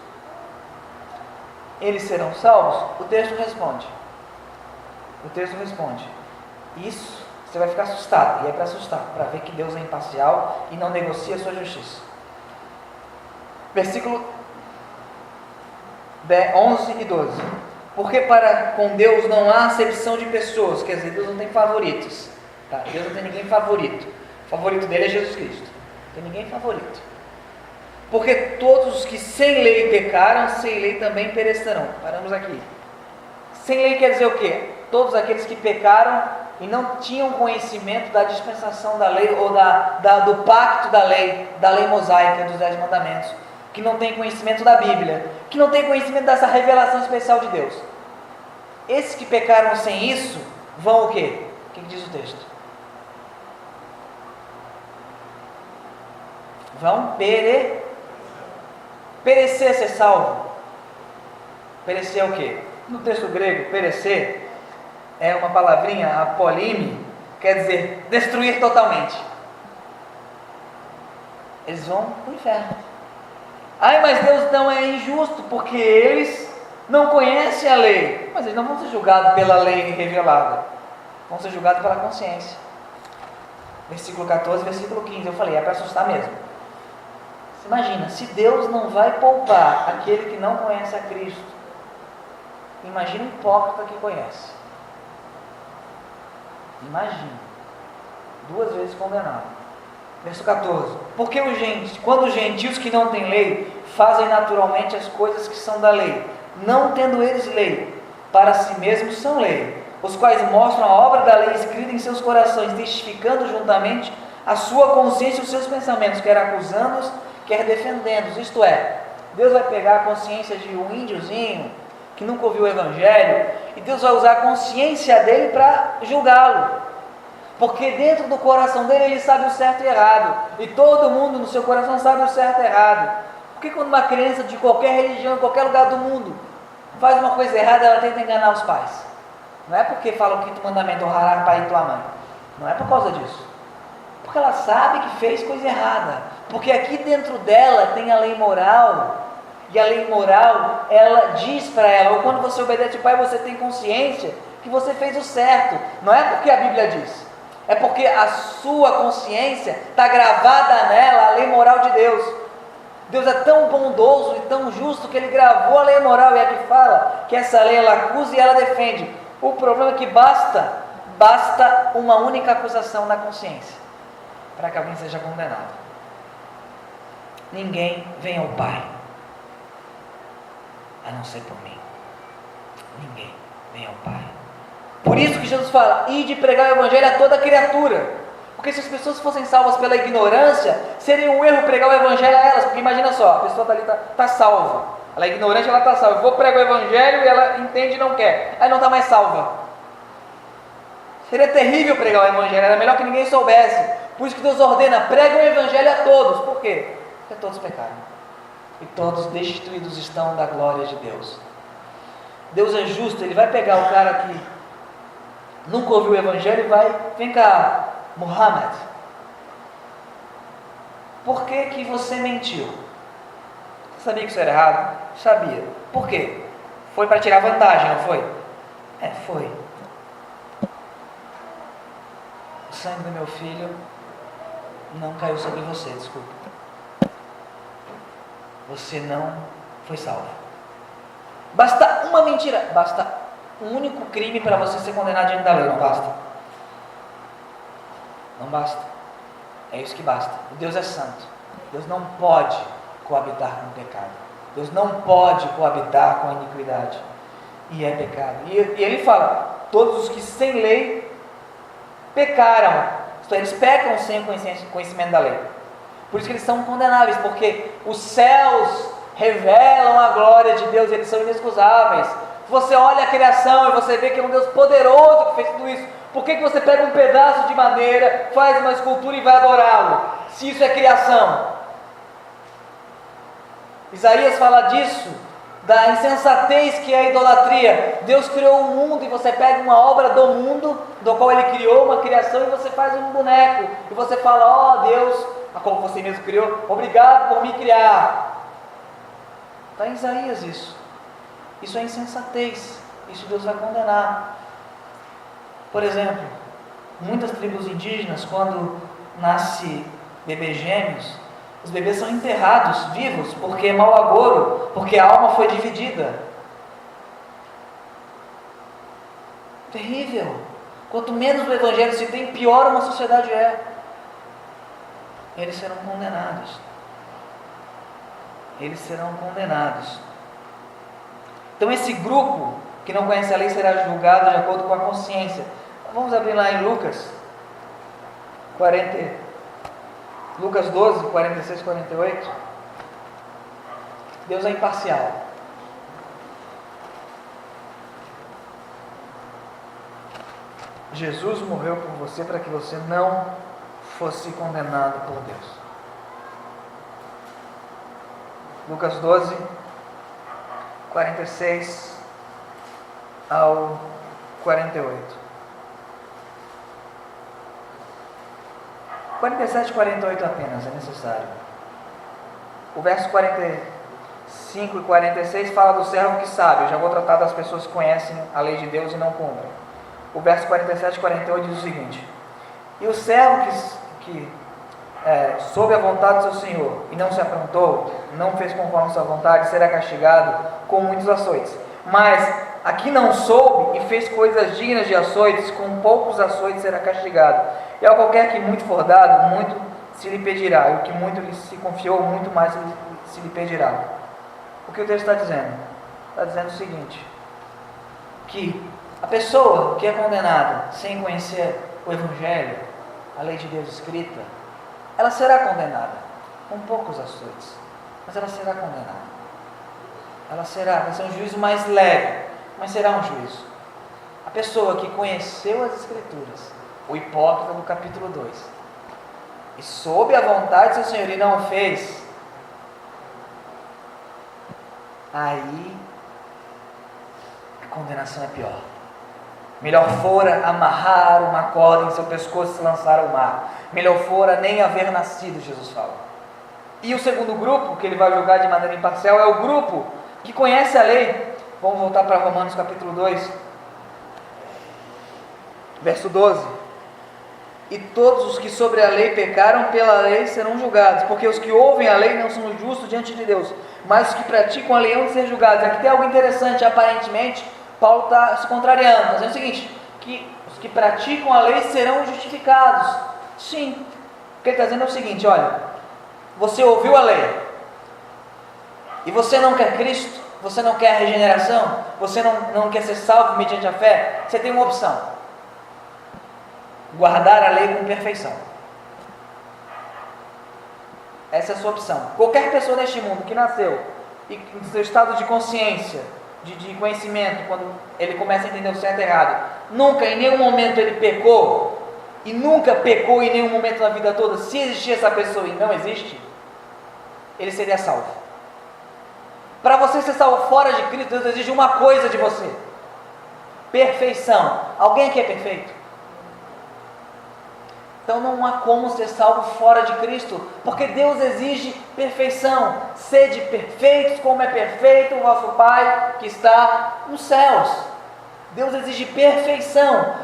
eles serão salvos? O texto responde. Isso, você vai ficar assustado, e é para assustar, para ver que Deus é imparcial e não negocia a sua justiça. Versículo 11 e 12. Porque para com Deus não há acepção de pessoas, quer dizer, Deus não tem favoritos. Tá? Deus não tem ninguém favorito. O favorito dele é Jesus Cristo. Não tem ninguém favorito. Porque todos os que sem lei pecaram, sem lei também perecerão. Paramos aqui. Sem lei quer dizer o quê? Todos aqueles que pecaram e não tinham conhecimento da dispensação da lei ou do pacto da lei mosaica dos 10 mandamentos, que não tem conhecimento da Bíblia, que não tem conhecimento dessa revelação especial de Deus. Esses que pecaram sem isso, vão o quê? O que diz o texto? Vão perecer, ser salvo. Perecer é o quê? No texto grego, perecer é uma palavrinha, apolime, quer dizer destruir totalmente. Eles vão para o inferno. Ai, mas Deus não é injusto, porque eles não conhecem a lei. Mas eles não vão ser julgados pela lei revelada, vão ser julgados pela consciência. Versículo 14, versículo 15, eu falei, é para assustar mesmo. Você imagina, se Deus não vai poupar aquele que não conhece a Cristo, imagina o hipócrita que conhece. Imagina, 2 vezes condenado. Verso 14. Porque quando os gentios que não têm lei fazem naturalmente as coisas que são da lei, não tendo eles lei, para si mesmos são lei, os quais mostram a obra da lei escrita em seus corações, testificando juntamente a sua consciência e os seus pensamentos, quer acusando-os, quer defendendo-os. Isto é, Deus vai pegar a consciência de um índiozinho que nunca ouviu o Evangelho, e Deus vai usar a consciência dele para julgá-lo, porque dentro do coração dele ele sabe o certo e o errado, e todo mundo no seu coração sabe o certo e o errado. Porque quando uma criança de qualquer religião, em qualquer lugar do mundo, faz uma coisa errada, ela tenta enganar os pais? Não é porque fala o 5º mandamento, honrarás pai e tua mãe, não é por causa disso, porque ela sabe que fez coisa errada, porque aqui dentro dela tem a lei moral, e a lei moral, ela diz para ela, ou quando você obedece o pai, você tem consciência que você fez o certo. Não é porque a Bíblia diz, é porque a sua consciência está gravada nela, a lei moral de Deus. Deus é tão bondoso e tão justo que Ele gravou a lei moral, e é que fala que essa lei ela acusa e ela defende. O problema é que basta uma única acusação na consciência para que alguém seja condenado. Ninguém vem ao Pai a não ser por mim. Ninguém vem ao Pai. Por isso que Jesus fala, ide pregar o Evangelho a toda criatura. Porque se as pessoas fossem salvas pela ignorância, seria um erro pregar o Evangelho a elas. Porque imagina só, a pessoa está salva, ela é ignorante, ela está salva. Eu vou pregar o Evangelho e ela entende e não quer, aí não está mais salva. Seria terrível pregar o Evangelho, era melhor que ninguém soubesse. Por isso que Deus ordena, prega o Evangelho a todos. Por quê? Porque todos pecaram e todos destituídos estão da glória de Deus. Deus é justo, Ele vai pegar o cara que nunca ouviu o Evangelho e vai, vem cá, Muhammad, por que você mentiu? Você sabia que isso era errado? Sabia. Por quê? Foi para tirar vantagem, não foi? Foi. O sangue do meu filho não caiu sobre você, desculpa. Você não foi salvo. Basta uma mentira, basta um único crime para você ser condenado diante da lei, não basta. Não basta. É isso que basta. Deus é santo. Deus não pode coabitar com o pecado. Deus não pode coabitar com a iniquidade. E é pecado. E Ele fala, todos os que sem lei pecaram. Isto é, eles pecam sem conhecimento da lei. Por isso que eles são condenáveis, porque os céus revelam a glória de Deus, eles são inexcusáveis. Você olha a criação e você vê que é um Deus poderoso que fez tudo isso. Por que você pega um pedaço de madeira, faz uma escultura e vai adorá-lo? Se isso é criação. Isaías fala disso, da insensatez que é a idolatria. Deus criou o mundo e você pega uma obra do mundo, do qual Ele criou, uma criação, e você faz um boneco. E você fala, ó Deus, como você mesmo criou, obrigado por me criar. Está em Isaías isso. Isso é insensatez. Isso Deus vai condenar. Por exemplo, muitas tribos indígenas, quando nasce bebês gêmeos, os bebês são enterrados vivos, porque é mau agouro, porque a alma foi dividida. Terrível. Quanto menos o Evangelho se tem, pior uma sociedade é. Eles serão condenados. Eles serão condenados. Então esse grupo que não conhece a lei será julgado de acordo com a consciência. Vamos abrir lá em Lucas 12, 46, 48. Deus é imparcial. Jesus morreu por você para que você não fosse condenado por Deus. Lucas 12, 46 ao 48. 47 e 48 apenas é necessário. O verso 45 e 46 fala do servo que sabe. Eu já vou tratar das pessoas que conhecem a lei de Deus e não cumprem. O verso 47 e 48 diz o seguinte: e o servo que soube a vontade do seu senhor e não se aprontou, não fez conforme a sua vontade, será castigado com muitos açoites. Mas a que não soube e fez coisas dignas de açoites, com poucos açoites será castigado. E a qualquer que muito for dado, muito se lhe pedirá, e o que muito lhe se confiou, muito mais se lhe pedirá. O que o texto está dizendo? Está dizendo o seguinte: que a pessoa que é condenada sem conhecer o Evangelho, a lei de Deus escrita, ela será condenada com poucos açoites, mas ela será condenada. Vai ser um juízo mais leve, mas será um juízo. A pessoa que conheceu as Escrituras, o hipócrita do capítulo 2, e soube a vontade do seu Senhor e não fez, aí a condenação é pior. Melhor fora amarrar uma corda em seu pescoço e se lançar ao mar. Melhor fora nem haver nascido, Jesus fala. E o segundo grupo, que ele vai julgar de maneira imparcial, é o grupo que conhece a lei. Vamos voltar para Romanos capítulo 2, verso 12. E todos os que sobre a lei pecaram pela lei serão julgados, porque os que ouvem a lei não são justos diante de Deus, mas os que praticam a lei hão de ser julgados. Aqui tem algo interessante, aparentemente, Paulo está se contrariando, está dizendo o seguinte, que os que praticam a lei serão justificados. Sim, o que ele está dizendo é o seguinte: olha, você ouviu a lei, e você não quer Cristo, você não quer a regeneração, você não quer ser salvo mediante a fé, você tem uma opção: guardar a lei com perfeição. Essa é a sua opção. Qualquer pessoa neste mundo que nasceu e em seu estado de consciência, de conhecimento, quando ele começa a entender o certo e errado, nunca em nenhum momento ele pecou, e nunca pecou em nenhum momento da vida toda, se existir essa pessoa e não existe, ele seria salvo. Para você ser salvo fora de Cristo, Deus exige uma coisa de você: perfeição. Alguém aqui é perfeito? Então não há como ser salvo fora de Cristo, porque Deus exige perfeição. Sede perfeitos como é perfeito o vosso Pai que está nos céus. Deus exige perfeição.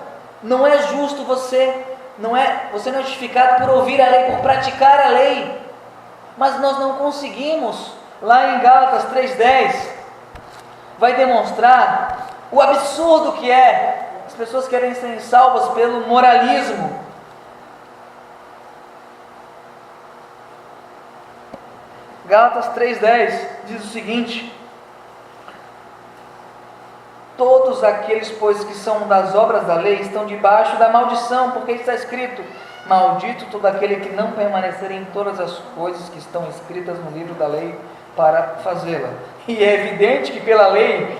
Não é justo você não é justificado por ouvir a lei, por praticar a lei. Mas nós não conseguimos. Lá em Gálatas 3,10 vai demonstrar o absurdo que é as pessoas querem ser salvas pelo moralismo. Gálatas 3,10 diz o seguinte: todos aqueles, pois, que são das obras da lei, estão debaixo da maldição, porque está escrito: Maldito todo aquele que não permanecer em todas as coisas que estão escritas no livro da lei para fazê-la. E é evidente que pela lei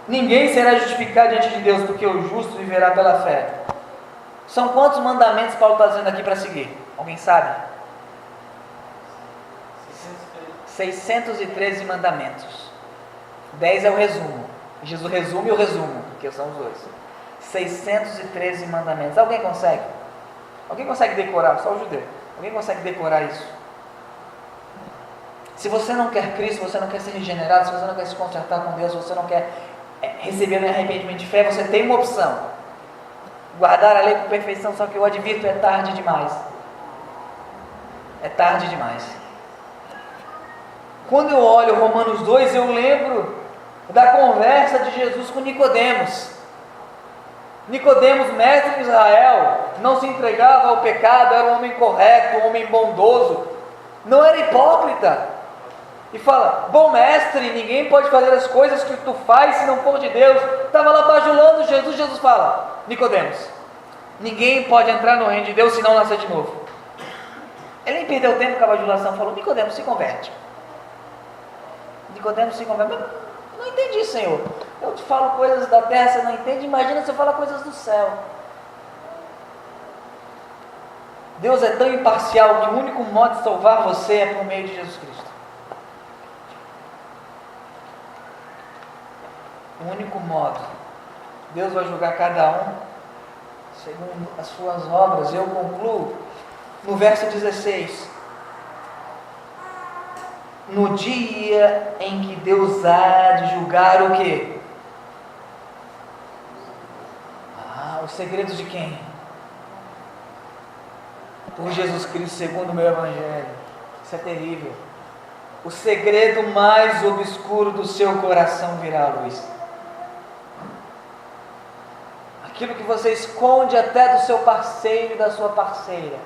ninguém será justificado diante de Deus, porque o justo viverá pela fé. São quantos mandamentos Paulo está dizendo aqui para seguir? Alguém sabe? 613 mandamentos. 10 é o resumo. Jesus resume o resumo, que são os dois. 613 mandamentos. Alguém consegue? Alguém consegue decorar? Só o judeu. Alguém consegue decorar isso? Se você não quer Cristo, você não quer ser regenerado, se você não quer se consertar com Deus, se você não quer receber um arrependimento de fé, você tem uma opção: guardar a lei com perfeição. Só que eu advirto, é tarde demais. É tarde demais. Quando eu olho Romanos 2, eu lembro da conversa de Jesus com Nicodemos. Nicodemos, mestre de Israel, não se entregava ao pecado, era um homem correto, um homem bondoso, não era hipócrita. E fala: bom mestre, ninguém pode fazer as coisas que tu faz se não for de Deus. Estava lá bajulando Jesus. Jesus fala: Nicodemos, ninguém pode entrar no reino de Deus se não nascer de novo. Ele nem perdeu tempo com a bajulação, falou: Nicodemos, se converte. Nicodemos se converte. Mas não entendi, Senhor. Eu te falo coisas da terra, você não entende. Imagina se eu falar coisas do céu. Deus é tão imparcial que o único modo de salvar você é por meio de Jesus Cristo. O único modo. Deus vai julgar cada um segundo as suas obras. Eu concluo no verso 16. No dia em que Deus há de julgar o quê? Os segredos de quem? Por Jesus Cristo, segundo o meu Evangelho. Isso é terrível. O segredo mais obscuro do seu coração virá à luz. Aquilo que você esconde até do seu parceiro e da sua parceira.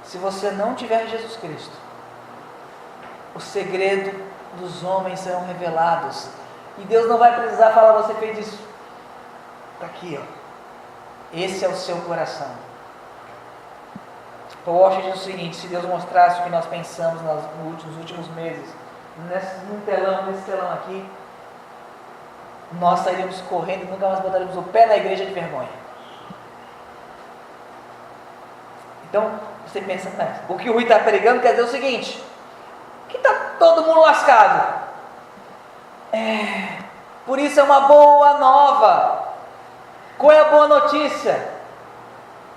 Se você não tiver Jesus Cristo, o segredo dos homens serão revelados. E Deus não vai precisar falar: você fez isso. Está aqui, ó. Esse é o seu coração. Paul Washer diz o seguinte: se Deus mostrasse o que nós pensamos nos últimos meses, nesse telão aqui, nós sairíamos correndo e nunca mais botaríamos o pé na igreja de vergonha. Então, você pensa, o que o Rui está pregando quer dizer o seguinte: que está todo mundo lascado. Por isso é uma boa nova. Qual é a boa notícia?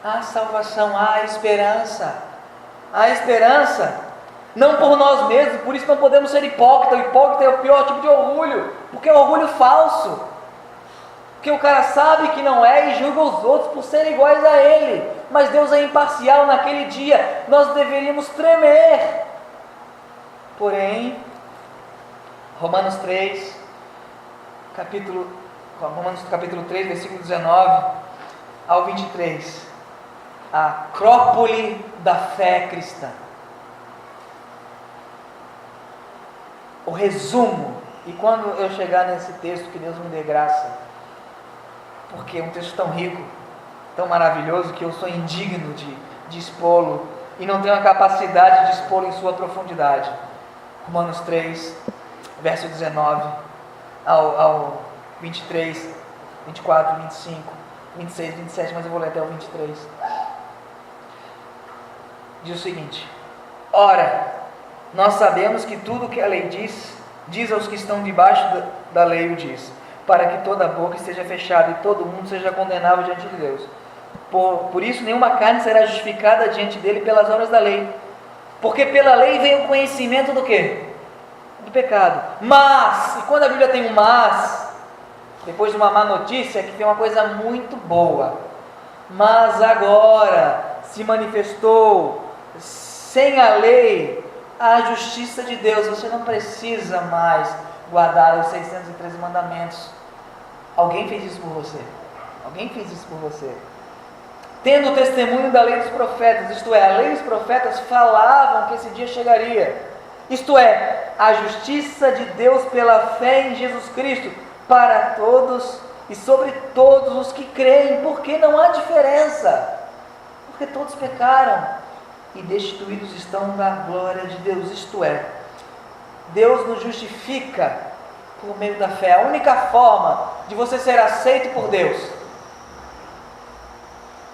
Há salvação, há esperança. Há esperança, não por nós mesmos. Por isso não podemos ser hipócritas. O hipócrita é o pior tipo de orgulho, porque é orgulho falso. Porque o cara sabe que não é e julga os outros por serem iguais a ele. Mas Deus é imparcial. Naquele dia nós deveríamos tremer. Porém, Romanos capítulo 3, versículo 19 ao 23, a acrópole da fé cristã, o resumo. E quando eu chegar nesse texto, que Deus me dê graça, porque é um texto tão rico, tão maravilhoso, que eu sou indigno de expô-lo, e não tenho a capacidade de expô-lo em sua profundidade. Romanos 3, verso 19 ao 23, 24, 25, 26, 27, mas eu vou ler até o 23. Diz o seguinte: ora, nós sabemos que tudo o que a lei diz aos que estão debaixo da lei o diz, para que toda a boca esteja fechada e todo mundo seja condenável diante de Deus. Por isso nenhuma carne será justificada diante dele pelas obras da lei, porque pela lei vem o conhecimento do quê? Do pecado. Mas, e quando a Bíblia tem um mas, depois de uma má notícia, que tem uma coisa muito boa: mas agora se manifestou sem a lei a justiça de Deus. Você não precisa mais guardar os 613 mandamentos. Alguém fez isso por você. Alguém fez isso por você. Tendo o testemunho da lei dos profetas, isto é, a lei dos profetas falavam que esse dia chegaria. Isto é, a justiça de Deus pela fé em Jesus Cristo para todos e sobre todos os que creem, porque não há diferença. Porque todos pecaram e destituídos estão da glória de Deus. Isto é, Deus nos justifica por meio da fé. A única forma de você ser aceito por Deus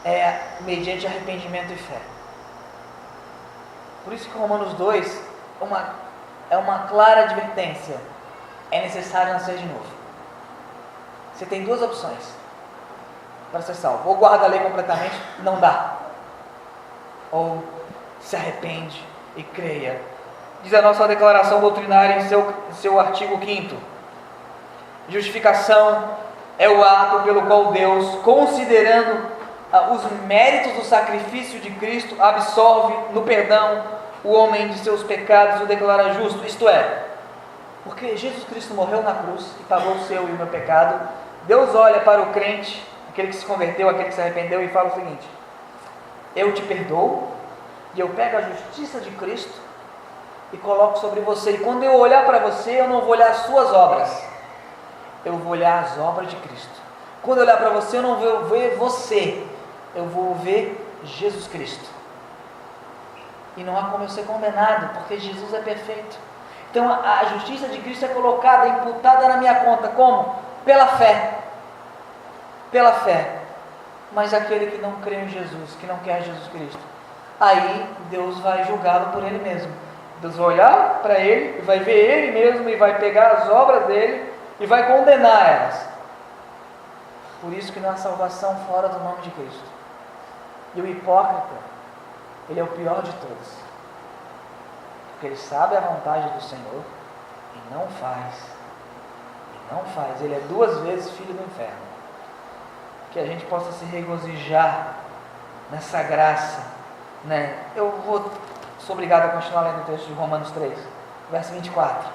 é mediante arrependimento e fé. Por isso que Romanos 2 é uma clara advertência. É necessário nascer de novo. Você tem duas opções para ser salvo. Ou guarda a lei completamente, não dá. Ou se arrepende e creia. Diz a nossa declaração doutrinária em seu artigo 5º. Justificação é o ato pelo qual Deus, considerando os méritos do sacrifício de Cristo, absolve no perdão o homem de seus pecados e o declara justo. Isto é, porque Jesus Cristo morreu na cruz e pagou o seu e o meu pecado, Deus olha para o crente, aquele que se converteu, aquele que se arrependeu, e fala o seguinte: eu te perdoo, e eu pego a justiça de Cristo e coloco sobre você. E quando eu olhar para você, eu não vou olhar as suas obras, eu vou olhar as obras de Cristo. Quando eu olhar para você, eu não vou ver você, eu vou ver Jesus Cristo. E não há como eu ser condenado, porque Jesus é perfeito. Então a justiça de Cristo é colocada, imputada na minha conta. Como? Pela fé. Pela fé. Mas aquele que não crê em Jesus, que não quer Jesus Cristo, aí Deus vai julgá-lo por ele mesmo. Deus vai olhar para ele, vai ver ele mesmo e vai pegar as obras dele e vai condenar elas. Por isso que não há salvação fora do nome de Cristo. E o hipócrita, ele é o pior de todos. Porque ele sabe a vontade do Senhor e não faz. E não faz. Ele é 2 vezes filho do inferno. Que a gente possa se regozijar nessa graça, né? Sou obrigado a continuar lendo o texto de Romanos 3, verso 24.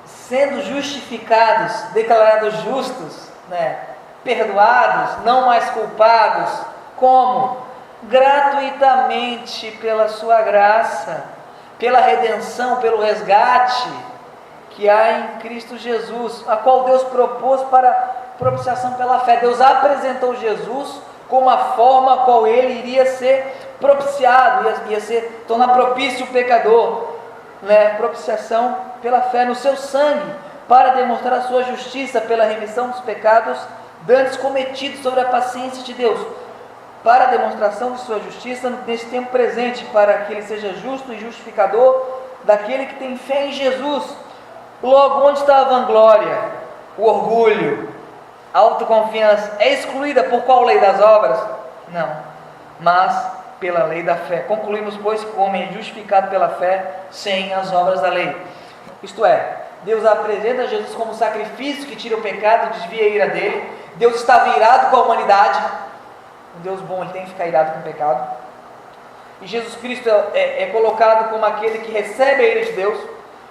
Sendo justificados, declarados justos, né? Perdoados, não mais culpados, como? Gratuitamente pela sua graça, pela redenção, pelo resgate que há em Cristo Jesus, a qual Deus propôs para propiciação pela fé. Deus apresentou Jesus como a forma a qual ele iria ser propiciado, ia ser tornar propício o pecador, né? Propiciação pela fé no seu sangue, para demonstrar a sua justiça pela remissão dos pecados dantes cometidos sobre a paciência de Deus, para a demonstração de sua justiça nesse tempo presente, para que ele seja justo e justificador daquele que tem fé em Jesus. Logo, onde está a vanglória, o orgulho, a autoconfiança? É excluída por qual lei das obras? Não, mas pela lei da fé. Concluímos, pois, que o homem é justificado pela fé sem as obras da lei. Isto é, Deus apresenta Jesus como sacrifício que tira o pecado e desvia a ira dele. Deus estava irado com a humanidade. Um Deus bom, ele tem que ficar irado com o pecado. E Jesus Cristo é colocado como aquele que recebe a ira de Deus.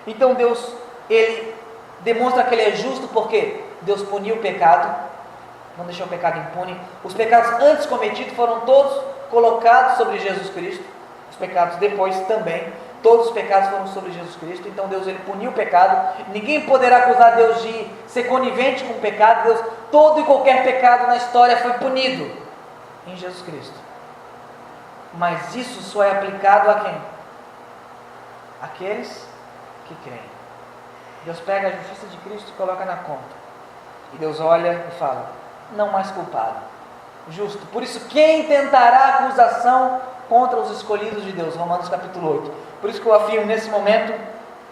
Então Deus, ele demonstra que ele é justo, porque Deus puniu o pecado, não deixou o pecado impune. Os pecados antes cometidos foram todos colocados sobre Jesus Cristo. Os pecados depois também, todos os pecados foram sobre Jesus Cristo. Então Deus, ele puniu o pecado. Ninguém poderá acusar Deus de ser conivente com o pecado. Deus, todo e qualquer pecado na história foi punido em Jesus Cristo. Mas isso só é aplicado a quem? Aqueles que creem. Deus pega a justiça de Cristo e coloca na conta. E Deus olha e fala: não mais culpado, justo. Por isso, quem tentará acusação contra os escolhidos de Deus? Romanos capítulo 8. Por isso que eu afirmo nesse momento,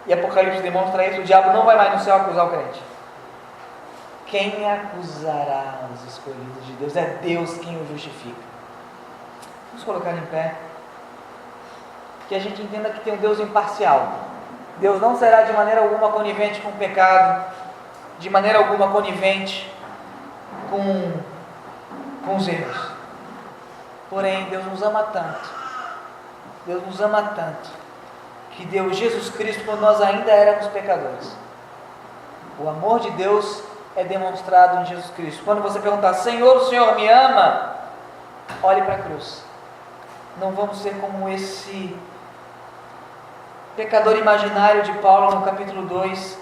e Apocalipse demonstra isso, o diabo não vai mais no céu acusar o crente. Quem acusará os escolhidos de Deus? É Deus quem o justifica. Vamos colocar em pé. Que a gente entenda que tem um Deus imparcial. Deus não será de maneira alguma conivente com o pecado, de maneira alguma conivente com os erros. Porém, Deus nos ama tanto, que deu Jesus Cristo quando nós ainda éramos pecadores. O amor de Deus é demonstrado em Jesus Cristo. Quando você perguntar: Senhor, o Senhor me ama? Olhe para a cruz. Não vamos ser como esse pecador imaginário de Paulo no capítulo 2,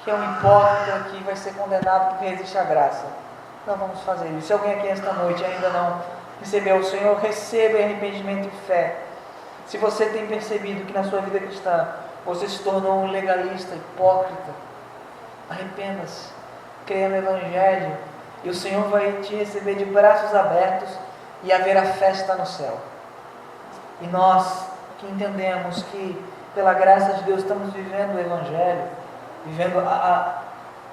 que é um hipócrita que vai ser condenado porque resiste à graça. não vamos fazer isso. Se alguém aqui esta noite ainda não recebeu o Senhor, receba em arrependimento e fé. Se você tem percebido que na sua vida cristã você se tornou um legalista, hipócrita, arrependa-se, creia no Evangelho e o Senhor vai te receber de braços abertos e haverá festa no céu. E nós que entendemos que pela graça de Deus estamos vivendo o Evangelho, vivendo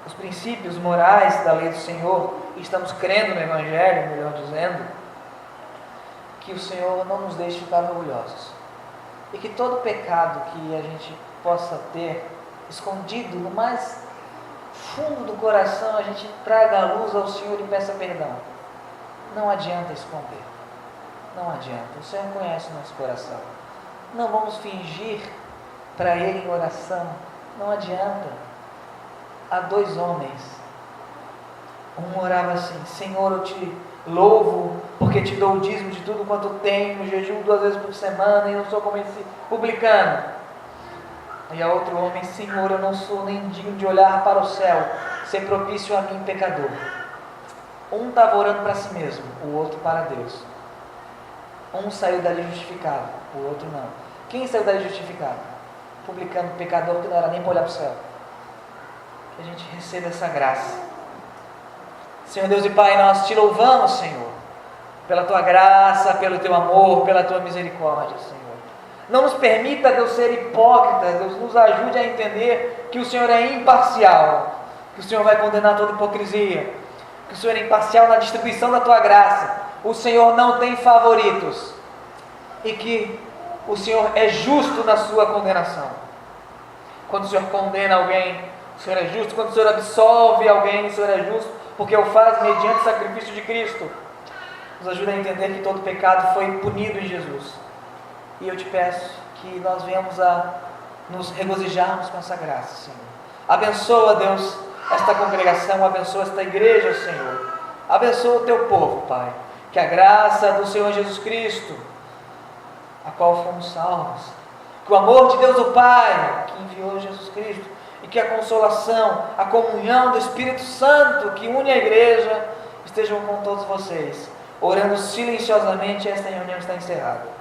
os princípios morais da lei do Senhor, e estamos crendo no Evangelho, melhor dizendo, que o Senhor não nos deixe ficar orgulhosos. E que todo pecado que a gente possa ter escondido no mais fundo do coração, a gente traga a luz ao Senhor e peça perdão. Não adianta esconder. Não adianta. O Senhor conhece o nosso coração. Não vamos fingir para Ele em oração. Não adianta. Há 2 homens. Um orava assim: Senhor, eu te louvo porque te dou o dízimo de tudo quanto tenho, jejum 2 vezes por semana e não sou como esse publicano. E a outro homem: Senhor, eu não sou nem digno de olhar para o céu, ser propício a mim, pecador. Um estava orando para si mesmo, o outro para Deus. Um saiu dali justificado, o outro não. Quem saiu dali justificado? Publicano, pecador, que não era nem para olhar para o céu. Que a gente receba essa graça. Senhor Deus e Pai, nós te louvamos, Senhor, pela Tua graça, pelo Teu amor, pela Tua misericórdia, Senhor. Não nos permita, Deus, ser hipócritas. Deus, nos ajude a entender que o Senhor é imparcial, que o Senhor vai condenar toda hipocrisia, que o Senhor é imparcial na distribuição da Tua graça. O Senhor não tem favoritos e que o Senhor é justo na sua condenação. Quando o Senhor condena alguém, o Senhor é justo. Quando o Senhor absolve alguém, o Senhor é justo, porque o faz mediante o sacrifício de Cristo. Nos ajuda a entender que todo pecado foi punido em Jesus. E eu te peço que nós venhamos a nos regozijarmos com essa graça, Senhor. Abençoa, Deus, esta congregação, abençoa esta igreja, Senhor. Abençoa o teu povo, Pai. Que a graça do Senhor Jesus Cristo, a qual fomos salvos, que o amor de Deus o Pai, que enviou Jesus Cristo, e que a consolação, a comunhão do Espírito Santo, que une a igreja, estejam com todos vocês. Orando silenciosamente, esta reunião está encerrada.